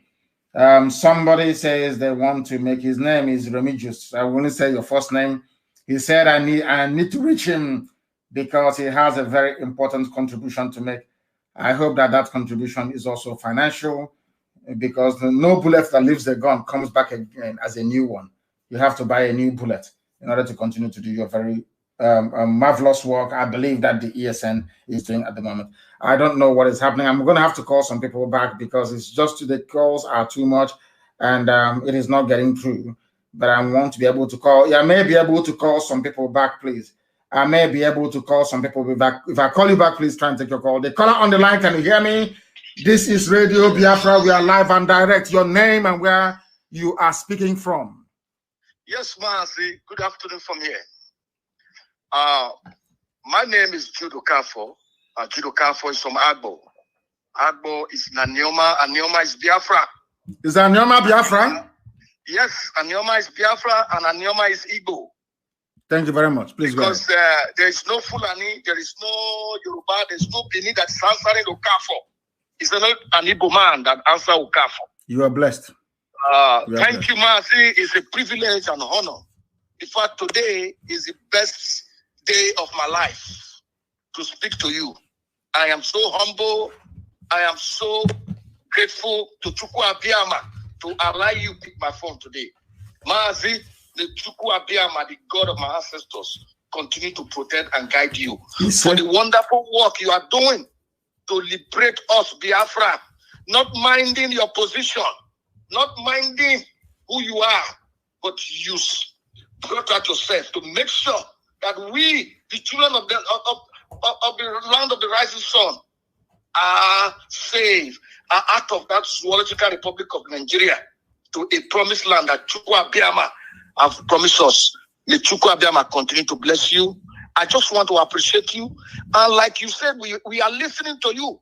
Somebody says they want to make his name is Remigius. I won't say your first name. He said, I need to reach him because he has a very important contribution to make. I hope that that contribution is also financial because no bullet that leaves the gun comes back again as a new one. You have to buy a new bullet in order to continue to do your very marvelous work. I believe that the ESN is doing at the moment. I don't know what is happening. I'm going to have to call some people back because it's just the calls are too much and it is not getting through. But I want to be able to call. Yeah, I may be able to call some people back, please. I may be able to call some people back. If I call you back, please try and take your call. The caller on the line, can you hear me? This is Radio Biafra. We are live and direct. Your name and where you are speaking from. Yes, Mazi. Good afternoon from here. My name is Judo Kafo. Judo Kafo is from Agbo. Agbo is Nanyoma. Anyoma is Biafra. Is Anyoma Biafra? Yes, Anyoma is Biafra and Anyoma is Igbo. Thank you very much. Please because go ahead. There is no Fulani, there is no Yoruba, there is no Bini that is answering Okafo. It's not an Igbo man that answers Okafo. You are blessed. Thank you, Mazi. It's a privilege and honor. In fact, today is the best day of my life to speak to you. I am so humble. I am so grateful to Chukwu Abiyama to allow you to pick my phone today. Mazi, the Chukwu Abiyama, the God of my ancestors, continue to protect and guide you for the wonderful work you are doing to liberate us, Biafra, not minding your position, not minding who you are, but use brought out yourself to make sure that we, the children of the land of the rising sun, are saved, are out of that zoological republic of Nigeria to a promised land that Chukwu Abiyama have promised us. May Chukwu Abiyama continue to bless you. I just want to appreciate you. And like you said, we are listening to you.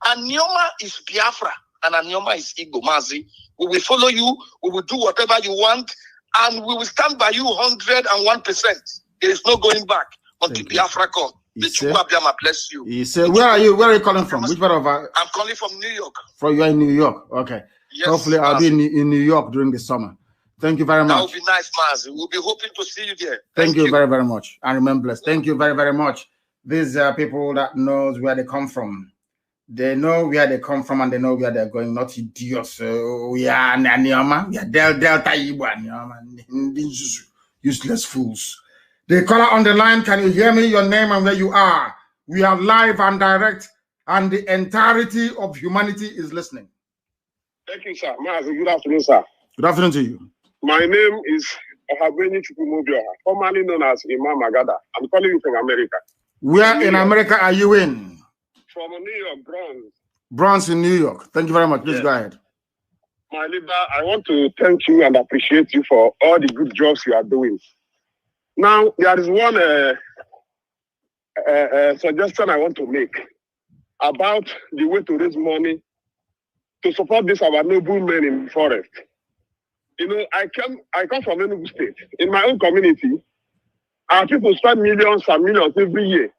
Anyoma is Biafra and Anyoma is Igbo, Mazi. We will follow you. We will do whatever you want. And we will stand by you 101%. There is no going back until Biafra comes. The Chukwu Abiyama bless you. He said, where are you? Where are you calling from? Which part of I'm calling from New York. You are in New York. Okay. Yes, hopefully I'll be in New York during the summer. Thank you very much. That would be nice, Mazi. We'll be hoping to see you there. Thank you very, very much. And remember, blessed. Thank you very, very much. These are people that knows where they come from. They know where they come from and they know where they're going. Not idiots. We are Anyoma. We are Delta Igbo Anyoma. Useless fools. The caller on the line, can you hear me? Your name and where you are. We are live and direct, and the entirety of humanity is listening. Thank you, sir. Mazi, good afternoon, sir. Good afternoon to you. My name is Ohabeni Chukwumobioha, formerly known as Imam Agada. I'm calling you from America. Where in America are you in? From New York, Bronx. Bronx in New York. Thank you very much. Please go ahead. My leader, I want to thank you and appreciate you for all the good jobs you are doing. Now, there is one suggestion I want to make about the way to raise money to support this our noble men in the forest. You know, I come from Enugu State. In my own community, our people spend millions and millions every year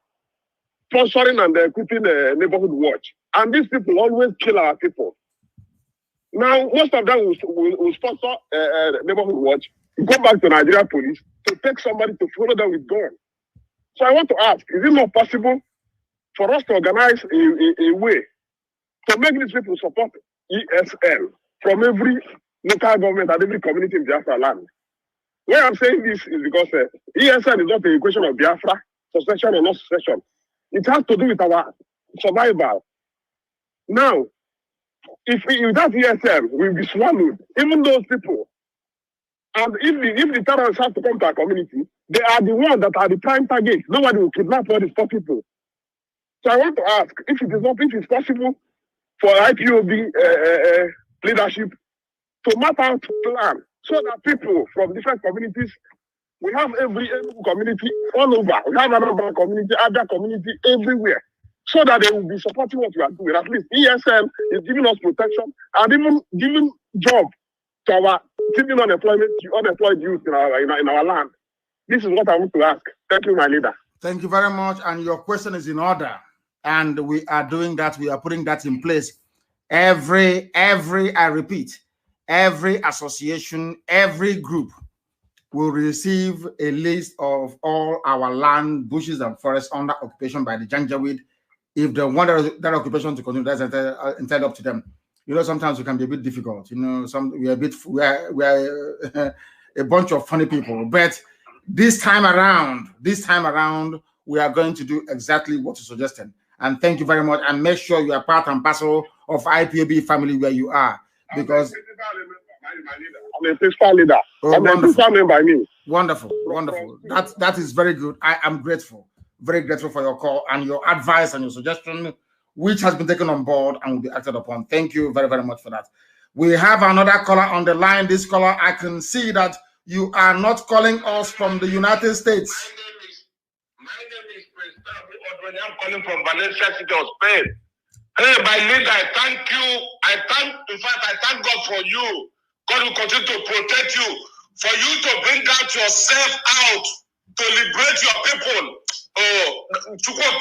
sponsoring and equipping a neighborhood watch. And these people always kill our people. Now, most of them will sponsor neighborhood watch, go back to Nigeria police to take somebody to follow them with gun. So I want to ask, is it not possible for us to organize a way to make these people support ESL from every local government and every community in Biafra land? Why I'm saying this is because ESL is not a question of Biafra, secession or not secession. It has to do with our survival. Now, if that ESL will be swallowed, even those people, and if the terrorists have to come to our community, they are the ones that are the prime target. Nobody will kidnap all these poor people. So I want to ask if it's possible for IPOB leadership to map out a plan so that people from different communities, we have every community all over. We have another community, other community everywhere, so that they will be supporting what we are doing. At least ESM is giving us protection and even giving job to our keeping unemployed youth in our land. This is what I want to ask. Thank you, my leader. Thank you very much. And your question is in order. And we are doing that. We are putting that in place. I repeat, every association, every group will receive a list of all our land, bushes, and forests under occupation by the Janjaweed. If they want that occupation to continue, that's entirely up to them. You know, sometimes we can be a bit difficult. You know, we are a bunch of funny people. But this time around, we are going to do exactly what you suggested. And thank you very much. And make sure you are part and parcel of IPOB family where you are, because I'm a fiscal leader. I'm a fiscal member by me. Wonderful. That is very good. I am grateful, very grateful for your call and your advice and your suggestion, which has been taken on board and will be acted upon. Thank you very, very much for that. We have another caller on the line. This caller, I can see that you are not calling us from the United States. My name is Prince. I'm calling from Valencia City of Spain. Hey, my leader, I thank you. I thank God for you. God will continue to protect you. For you to bring out yourself out, to liberate your people. Oh, Chukwu will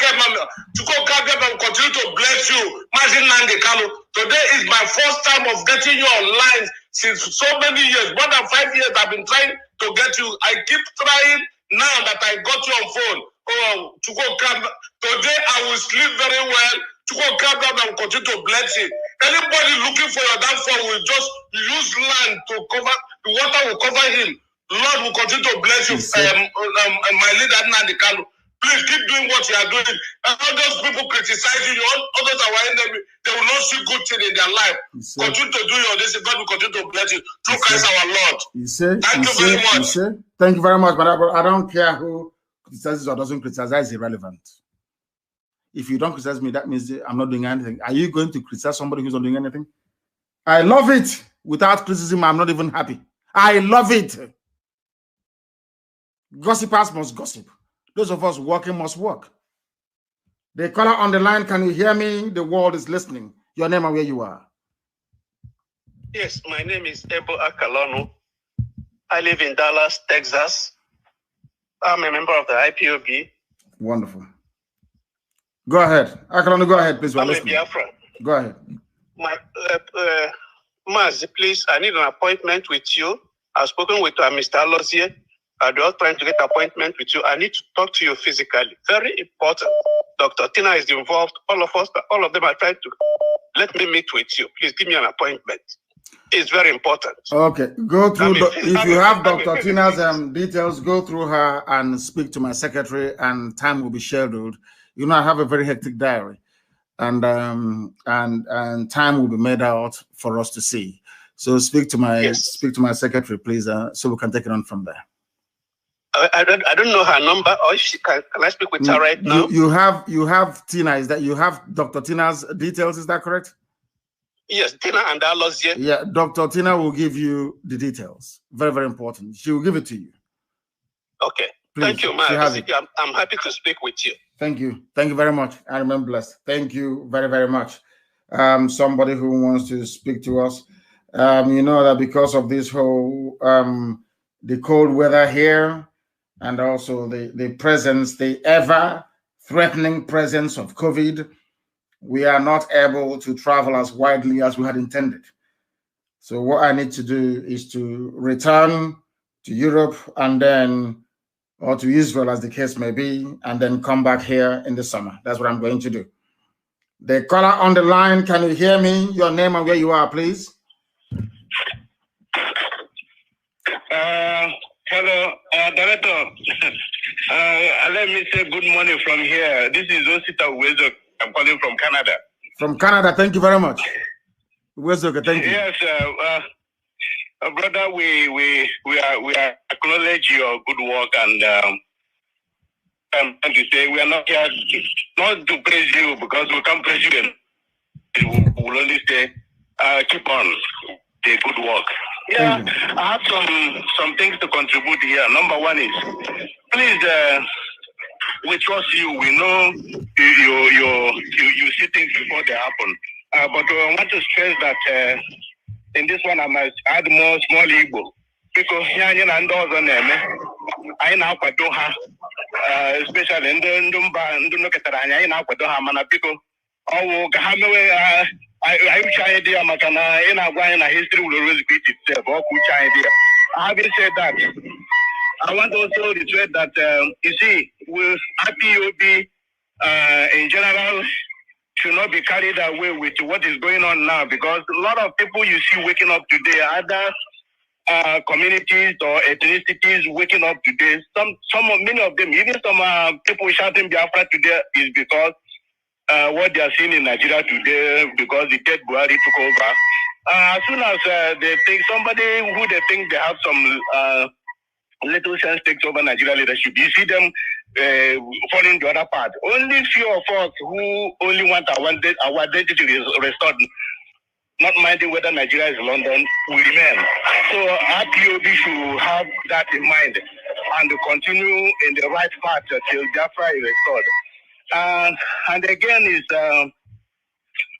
continue to bless you. Mazi Nnamdi Kanu. Today is my first time of getting you online since so many years. More than 5 years I've been trying to get you. I keep trying. Now that I got you on phone. Oh, Chukwu, today I will sleep very well. Chukwu will continue to bless you. Anybody looking for your downfall will just use land to cover. The water will cover him. Lord will continue to bless you. My leader Nnamdi Kanu. Please keep doing what you are doing. All those people criticizing you, all those are enemy, they will not see good thing in their life. Continue to do your this. God will continue to bless you. Through Christ our Lord. Thank you very much. Thank you very much, but I don't care who criticizes or doesn't criticize. That is irrelevant. If you don't criticize me, that means I'm not doing anything. Are you going to criticize somebody who's not doing anything? I love it. Without criticism, I'm not even happy. I love it. Gossipers must gossip. Those of us working must work. The caller on the line, can you hear me? The world is listening. Your name and where you are. Yes, my name is Ebo Akalonu. I live in Dallas, Texas. I'm a member of the IPOB. Wonderful. Go ahead. Akalonu, go ahead, please. I'm a Biafran. Go ahead. Mazi, please, I need an appointment with you. I've spoken with Mr. Alozie. They're all trying to get an appointment with you. I need to talk to you physically. Very important. Dr. Tina is involved. All of them are trying to let me meet with you. Please give me an appointment. It's very important. Okay. Go through. If you have Dr. Tina's details, go through her and speak to my secretary, and time will be scheduled. You know, I have a very hectic diary, and time will be made out for us to see. So speak to my secretary, please, so we can take it on from there. I don't know her number, or if she can I speak with her right now? You have Tina. Is that you have Dr. Tina's details? Is that correct? Yes, Tina and Alozie. Yeah, Dr. Tina will give you the details. Very, very important. She will give it to you. Okay. Please, thank you, Mazi. I'm happy to speak with you. Thank you. Thank you very much. I remain blessed. Thank you very, very much. Somebody who wants to speak to us. You know that because of this whole the cold weather here, and also the presence, the ever threatening presence of COVID, we are not able to travel as widely as we had intended. So what I need to do is to return to Europe and then, or to Israel as the case may be, and then come back here in the summer. That's what I'm going to do. The caller on the line, can you hear me? Your name and where you are, please. Hello, Director. Let me say good morning from here. This is Osita Uwezo. I'm calling from Canada. From Canada, thank you very much. Uwezo, thank you. Yes, brother, we acknowledge your good work, and I'm going to say we are not here not to praise you because we can't praise you. We will only say keep on the good work. Yeah, I have some things to contribute here. Number one is, please, we trust you. We know you see things before they happen. But I want to stress that in this one I must add more small Igbo. Because here and those on them, I know what do have, especially in the Ndumba, I know what do have, man. Because I'm trying to Makana in a history will always beat itself. Having said that, I want also to say that you see, with IPOB in general should not be carried away with what is going on now, because a lot of people you see waking up today, other communities or ethnicities waking up today. Many of them, even some people shouting Biafra today is because what they are seeing in Nigeria today, because the dead Buhari took over. As soon as they think somebody who they think they have some little sense takes over Nigeria leadership, you see them falling the other part. Only few of us who only want our identity restored, not minding whether Nigeria is London, will remain. So IPOB should have that in mind and continue in the right path till Biafra is restored. And again, is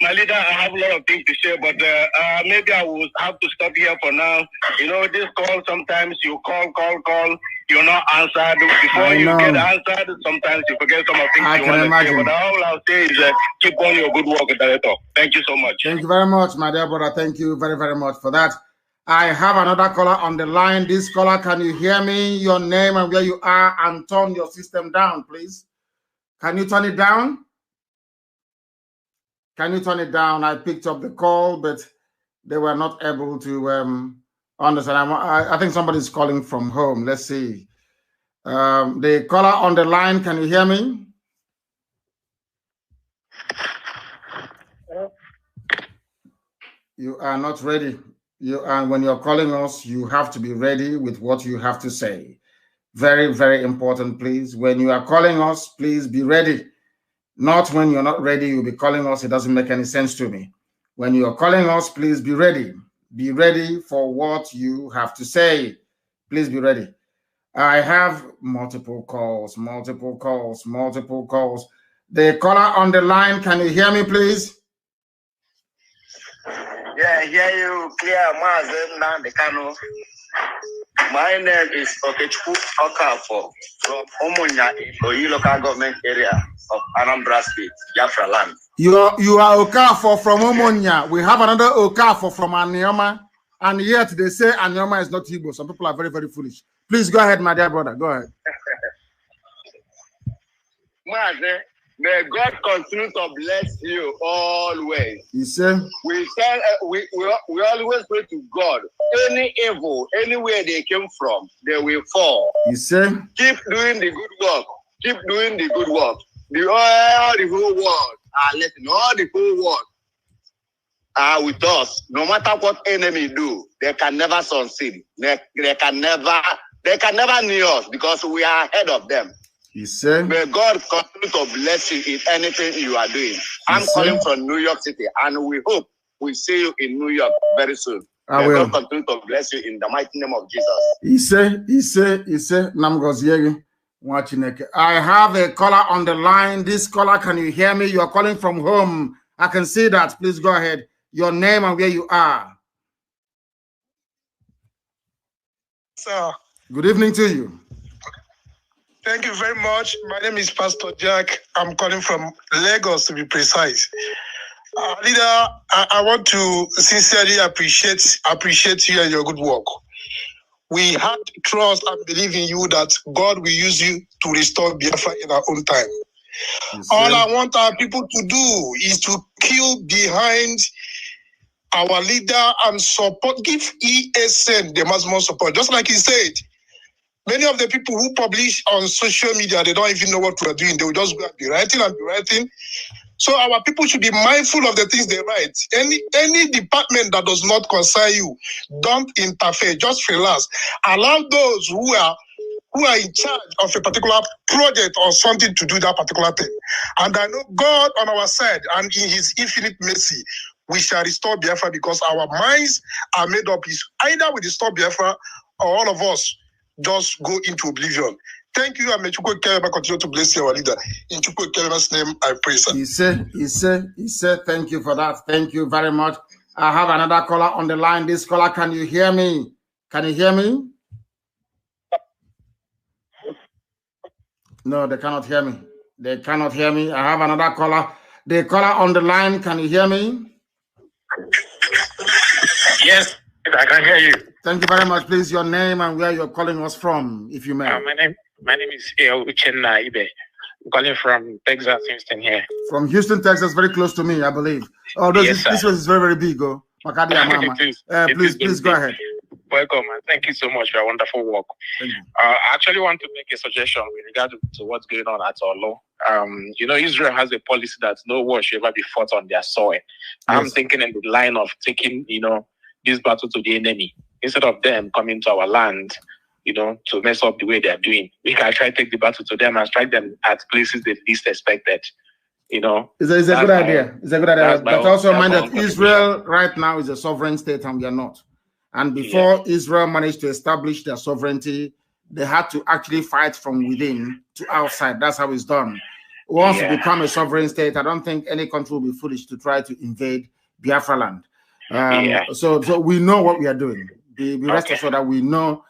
my leader, I have a lot of things to say, but maybe I will have to stop here for now. You know, this call, sometimes you call, you're not answered. Before you get answered, sometimes you forget some of the things you want to say. But all I'll say is keep on your good work, Director. Thank you so much. Thank you very much, my dear brother. Thank you very, very much for that. I have another caller on the line. This caller, can you hear me? Your name and where you are, and turn your system down, please. Can you turn it down? Can you turn it down? I picked up the call, but they were not able to understand. I think somebody's calling from home. Let's see. The caller on the line, can you hear me? You are not ready. When you're calling us, you have to be ready with what you have to say. Very, very important, please. When you are calling us, please be ready. Not when you're not ready, you'll be calling us. It doesn't make any sense to me. When you're calling us, please be ready. Be ready for what you have to say. Please be ready. I have multiple calls. The caller on the line, can you hear me, please? Yeah, I hear you clear, Mazi, Nnamdi, Kanu. My name is Okechukwu Okafo from Umunya, Oyi local government area of Anambra State, Biafra land. You are Okafo from Umunya. We have another Okafo from Anioma, and yet they say Anioma is not Igbo. Some people are very, very foolish. Please go ahead, my dear brother. Go ahead. Mazi, may God continue to bless you always. You say? We always pray to God. Any evil, anywhere they came from, they will fall. You say? Keep doing the good work. Keep doing the good work. All the whole world are listening. All the whole world are with us. No matter what enemy do, they can never succeed. They can never near us because we are ahead of them. You say? May God continue to bless you in anything you are doing. I'm calling from New York City, and we hope We'll see you in New York very soon. I will. God continue to bless you in the mighty name of Jesus. I have a caller on the line. This caller, can you hear me? You are calling from home. I can see that. Please go ahead. Your name and where you are. Sir. Good evening to you. Thank you very much. My name is Pastor Jack. I'm calling from Lagos, to be precise. Leader, I want to sincerely appreciate you and your good work. We had trust and believe in you that God will use you to restore Biafra in our own time. All I want our people to do is to kill behind our leader and support, give ESN the maximum support. Just like he said, many of the people who publish on social media, they don't even know what we're doing. They will just go and be writing. So our people should be mindful of the things they write. Any department that does not concern you, don't interfere. Just relax. Allow those who are in charge of a particular project or something to do that particular thing. And I know God on our side, and in His infinite mercy, we shall restore Biafra, because our minds are made up. Is either we restore Biafra or all of us just go into oblivion. Thank you, and may Chukwu Keleba continue to bless our leader. In Chukwu Keleba's name, I pray, sir. He said, thank you for that. Thank you very much. I have another caller on the line. This caller, can you hear me? Can you hear me? No, they cannot hear me. They cannot hear me. I have another caller. The caller on the line, can you hear me? Yes, I can hear you. Thank you very much. Please, your name and where you're calling us from, if you may. My name is Uchenna Ibe. I'm calling from Texas, Houston here. From Houston, Texas, very close to me, I believe. Oh, yes, this place is very, very big. Oh, please go ahead. Welcome, and thank you so much for your wonderful work. I actually want to make a suggestion with regard to what's going on at Olo. Israel has a policy that no war should ever be fought on their soil. Yes. I'm thinking in the line of taking, this battle to the enemy instead of them coming to our land, to mess up the way they're doing. We can try to take the battle to them and strike them at places they least expected. It's a good idea. It's a good idea. But also mind that Israel right now is a sovereign state and we are not. And before Israel managed to establish their sovereignty, they had to actually fight from within to outside. That's how it's done. Once you become a sovereign state, I don't think any country will be foolish to try to invade Biafra land. So we know what we are doing. Be rest assured that we know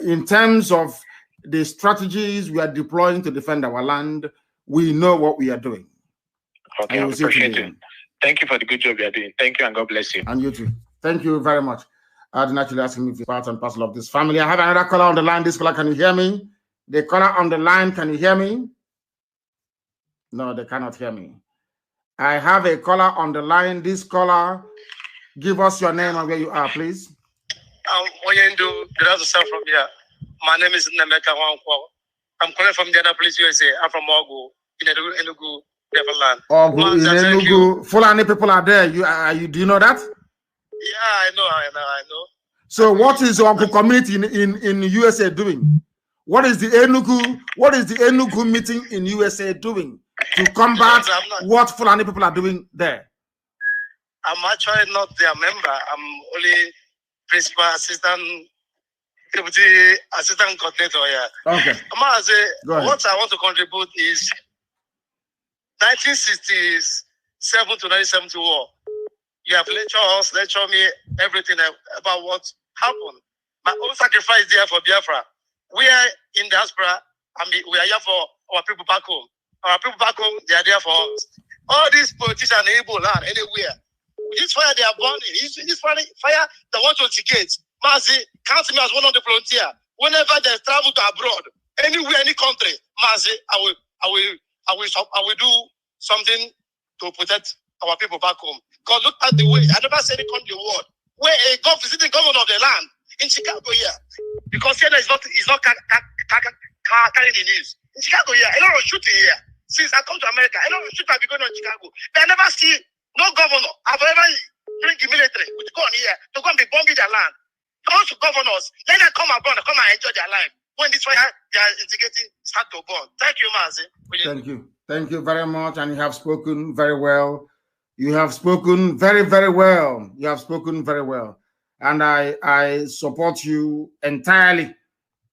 in terms of the strategies we are deploying to defend our land, we know what we are doing. Okay, I appreciate it. Thank you for the good job you are doing. Thank you, and God bless you. And you too. Thank you very much. I didn't actually ask me if you're part and parcel of this family. I have another caller on the line. This caller, can you hear me? The caller on the line, can you hear me? No, they cannot hear me. I have a caller on the line. This caller, give us your name and where you are, please. Oyendu, good afternoon from here. My name is Nnamdi. I'm calling from the other place, USA. I'm from Ogu, in Enugu, Neverland. Ogu, in Enugu. Fulani people are there. Do you know that? Yeah, I know. So what is your community in USA doing? What is the Enugu meeting in USA doing to combat what Fulani people are doing there? I'm actually not their member. I'm only principal assistant, deputy assistant coordinator here. Okay. What I want to contribute is 1967 to 1970 war. You have lectured me everything about what happened. My own sacrifice there for Biafra. We are in diaspora, and we are here for our people back home. Our people back home, they are there for us. All these politicians are able land anywhere. This fire they are burning. This fire they want to instigate. Mazi, count me as one of the volunteers. Whenever they travel to abroad, anywhere, any country, Mazi, I will do something to protect our people back home. God, look at the way. I never said it country world where a visiting governor of the land in Chicago here, because here is not carrying the news. In Chicago here, a lot of shooting here. Since I come to America, a lot of shooting have been going on in Chicago. They never see no governor have ever bring the military with gun here to go and be bombing their land. Those governors, let them come abroad and come and enjoy their life. When this fire they are instigating start to burn. Thank you, Mazi. Thank you. Thank you very much. And you have spoken very well. You have spoken very, very well. You have spoken very well. And I support you entirely.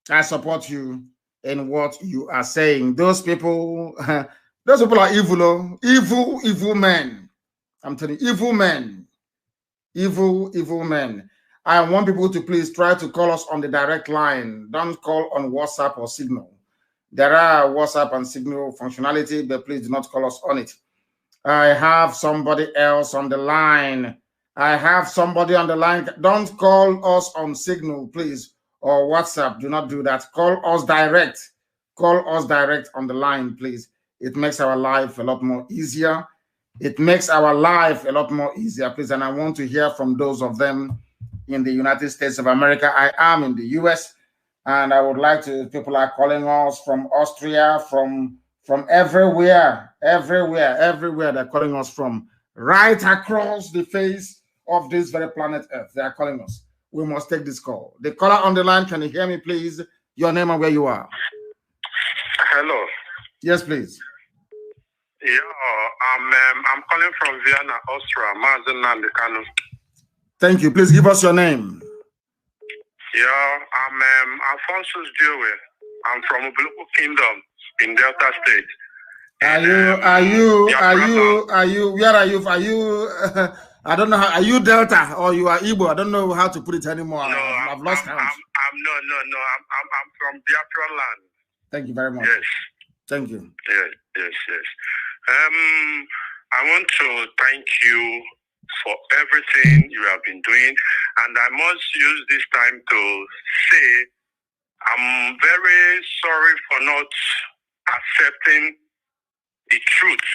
I support you in what you are saying. Those people are evil, evil men. I'm telling you, evil men. Evil men. I want people to please try to call us on the direct line. Don't call on WhatsApp or Signal. There are WhatsApp and Signal functionality, but please do not call us on it. I have somebody else on the line. I have somebody on the line. Don't call us on Signal, please, or WhatsApp. Do not do that. Call us direct. Call us direct on the line, please. It makes our life a lot more easier. It makes our life a lot more easier, please. And I want to hear from those of them in the United States of America. I am in the US, and I would like to, people are calling us from Austria, from everywhere they're calling us from, right across the face of this very planet Earth. They are calling us. We must take this call. The caller on the line, can you hear me, please? Your name and where you are. Hello. Yes, please. Yeah, I'm calling from Vienna, Austria. Mazi Nnamdi Kanu. Thank you. Please give us your name. Yeah, I'm Alphonsus Diowe. I'm from Ubuluku Kingdom in Delta State. Where are you? I don't know how, are you Delta or you are Igbo? I don't know how to put it anymore. No, I've lost count. I'm from Biafra land. Thank you very much. Yes. Thank you. Yes. I want to thank you for everything you have been doing, and I must use this time to say I'm very sorry for not accepting the truth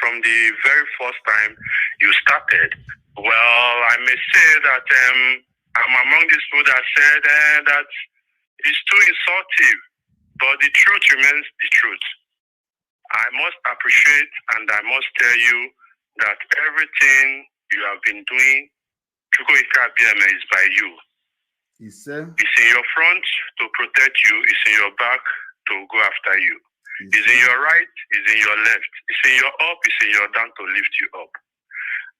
from the very first time you started. Well, I may say that I'm among these people that said that it's too insultive, but the truth remains the truth. I must appreciate and I must tell you that everything you have been doing, is by you. It's in your front to protect you, it's in your back to go after you. It's in your right, it's in your left. It's in your up, it's in your down to lift you up.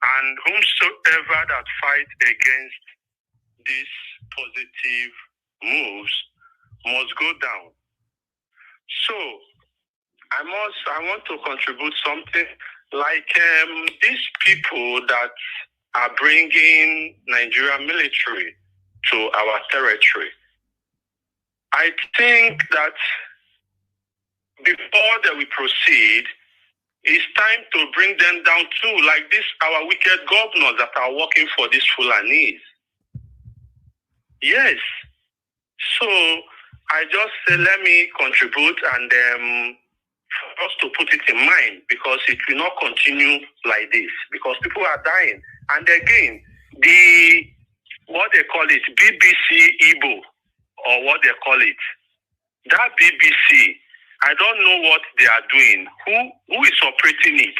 And whomsoever that fight against these positive moves must go down. So, I want to contribute something like these people that are bringing Nigerian military to our territory. I think that before that we proceed, it's time to bring them down too, like this, our wicked governors that are working for these Fulanis. Yes. So I just say, let me contribute and for us to put it in mind, because it will not continue like this, because people are dying. And again, what they call it, BBC Igbo, or what they call it, that BBC, I don't know what they are doing. Who is operating it?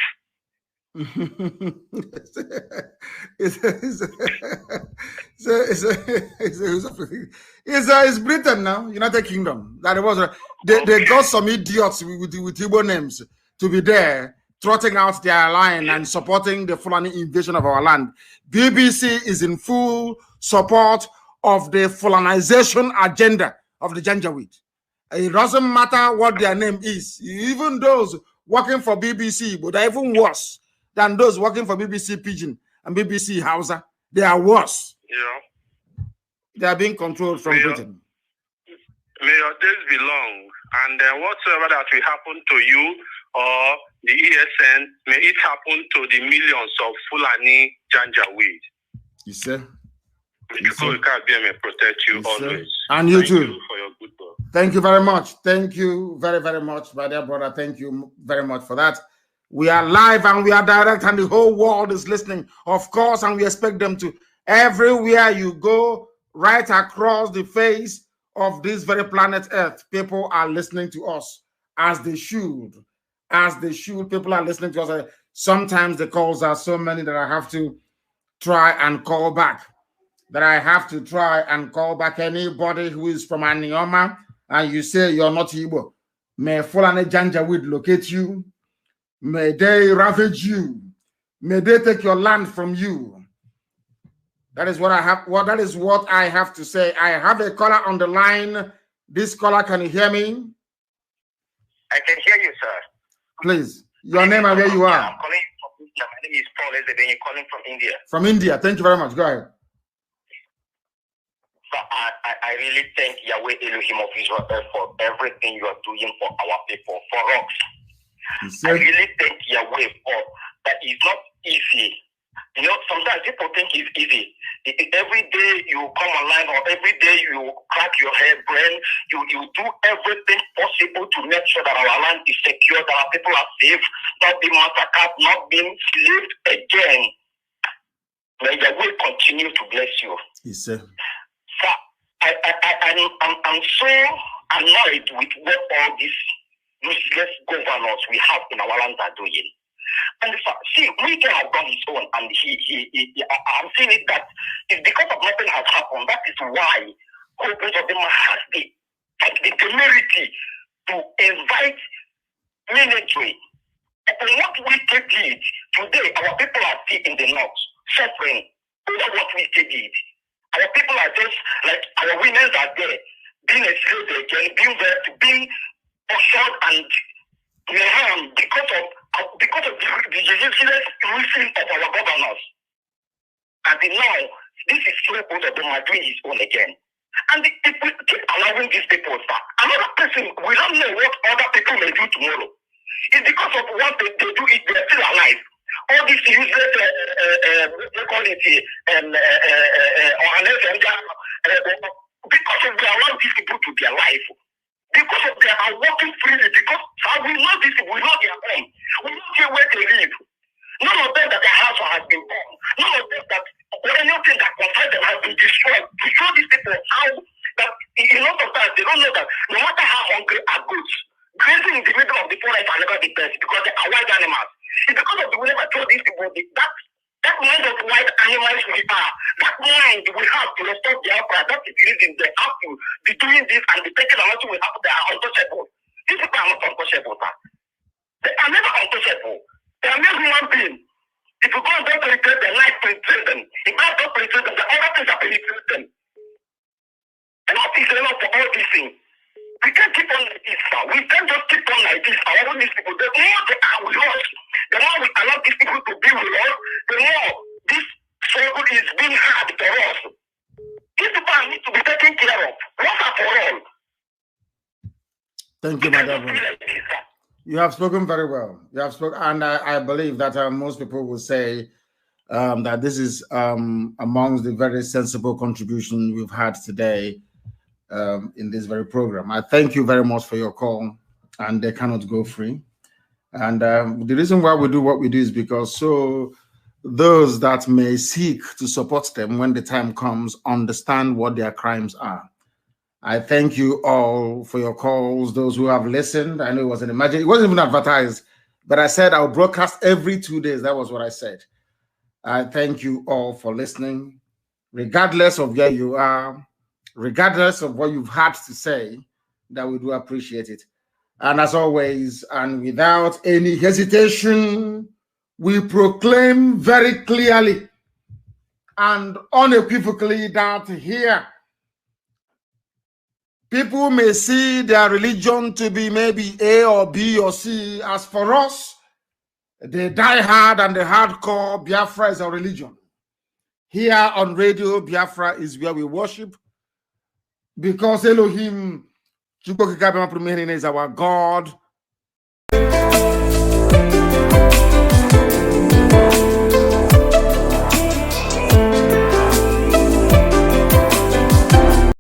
It's Britain now, United Kingdom. That it was they got some idiots with Igbo names to be there, trotting out their line and supporting the Fulani invasion of our land. BBC is in full support of the Fulanization agenda of the Janjaweed. It doesn't matter what their name is. Even those working for BBC, but they're even worse than those working for BBC Pidgin and BBC Hausa. They are worse. Yeah. They are being controlled from Britain. May your days be long, and whatsoever that will happen to you or the ESN, may it happen to the millions of Fulani Janjaweed. You say? May protect you always. And you too. Thank you for your good work. Thank you very much. Thank you very, very much, my dear brother. Thank you very much for that. We are live and we are direct, and the whole world is listening, of course, and we expect them to. Everywhere you go, right across the face of this very planet Earth, people are listening to us as they should. As they should. People are listening to us. Sometimes the calls are so many that I have to try and call back. Anybody who is from Anioma and you say you're not Igbo, may Fulani Janjaweed locate you. May they ravage you. May they take your land from you. That is what I have. That is what I have to say. I have a caller on the line. This caller, can you hear me? I can hear you, sir. Please, your name and where you are. I'm calling from India. My name is Paul Ezebeni, calling from India. From India. Thank you very much. Go ahead. So I really thank Yahweh Elohim of Israel for everything you are doing for our people, for us. I really thank Yahweh for that. It's not easy. You know, sometimes people think it's easy. Every day you come online or every day you crack your head brain, you do everything possible to make sure that our land is secure, that our people are safe, not being massacred, not being enslaved again. May Yahweh continue to bless you. Yes, sir. So I'm so annoyed with what all these useless governors we have in our land are doing. And see, Michael has done his own, and I'm seeing it that it's because of nothing has happened. That is why corporate of them has the temerity to invite military. And what we did today, our people are still in the north, suffering over what we did. Our people are just like our women are there, being enslaved again, being assured and because of the useless reason of our governors. And now, this is so both of them are doing his own again. And if we keep allowing these people back, another person, we don't know what other people may do tomorrow. It's because of what they do, they're still alive. All these useless, we call it, because of we allow these people to be alive. Because of they are working freely, because we know these people, we know their home. We know where they live. None of them that their house has been burned. None of them that anything that concerns them has been destroyed. To show these people how that in a lot of times they don't know that no matter how hungry are goods, grazing in the middle of the forest are never the best because they are wild animals. It's because of the we never told these people that mind of wild animals we are, that mind we have to restore the opera, that is the reason they have to be doing this and be taking a lot we have, they are untouchable. These people are not untouchable, sir. They are never untouchable. They are not human beings. If you go and don't penetrate their life, penetrate them. If I don't penetrate them, the other things are penetrate them. And what is enough for all these things? We can't keep on like this, sir. We can't just keep on like this. All these people, the more they are with us, the more we allow these people to be with us, the more this struggle is being hard for us. These people need to be taken care of. Once and for all. Thank you, Madam. You have spoken very well. You have spoken, and I believe that most people will say that this is amongst the very sensible contribution we've had today in this very program. I thank you very much for your call, and they cannot go free. And the reason why we do what we do is because so those that may seek to support them when the time comes understand what their crimes are. I thank you all for your calls, those who have listened. I know it wasn't imagined, it wasn't even advertised, but I said I'll broadcast every 2 days. That was what I said. I thank you all for listening, regardless of where you are, regardless of what you've had to say, that we do appreciate it. And as always, and without any hesitation, we proclaim very clearly and unequivocally that here, people may see their religion to be maybe A or B or C. As for us, the die-hard and the hardcore Biafra is our religion. Here on radio, Biafra is where we worship because Elohim is our God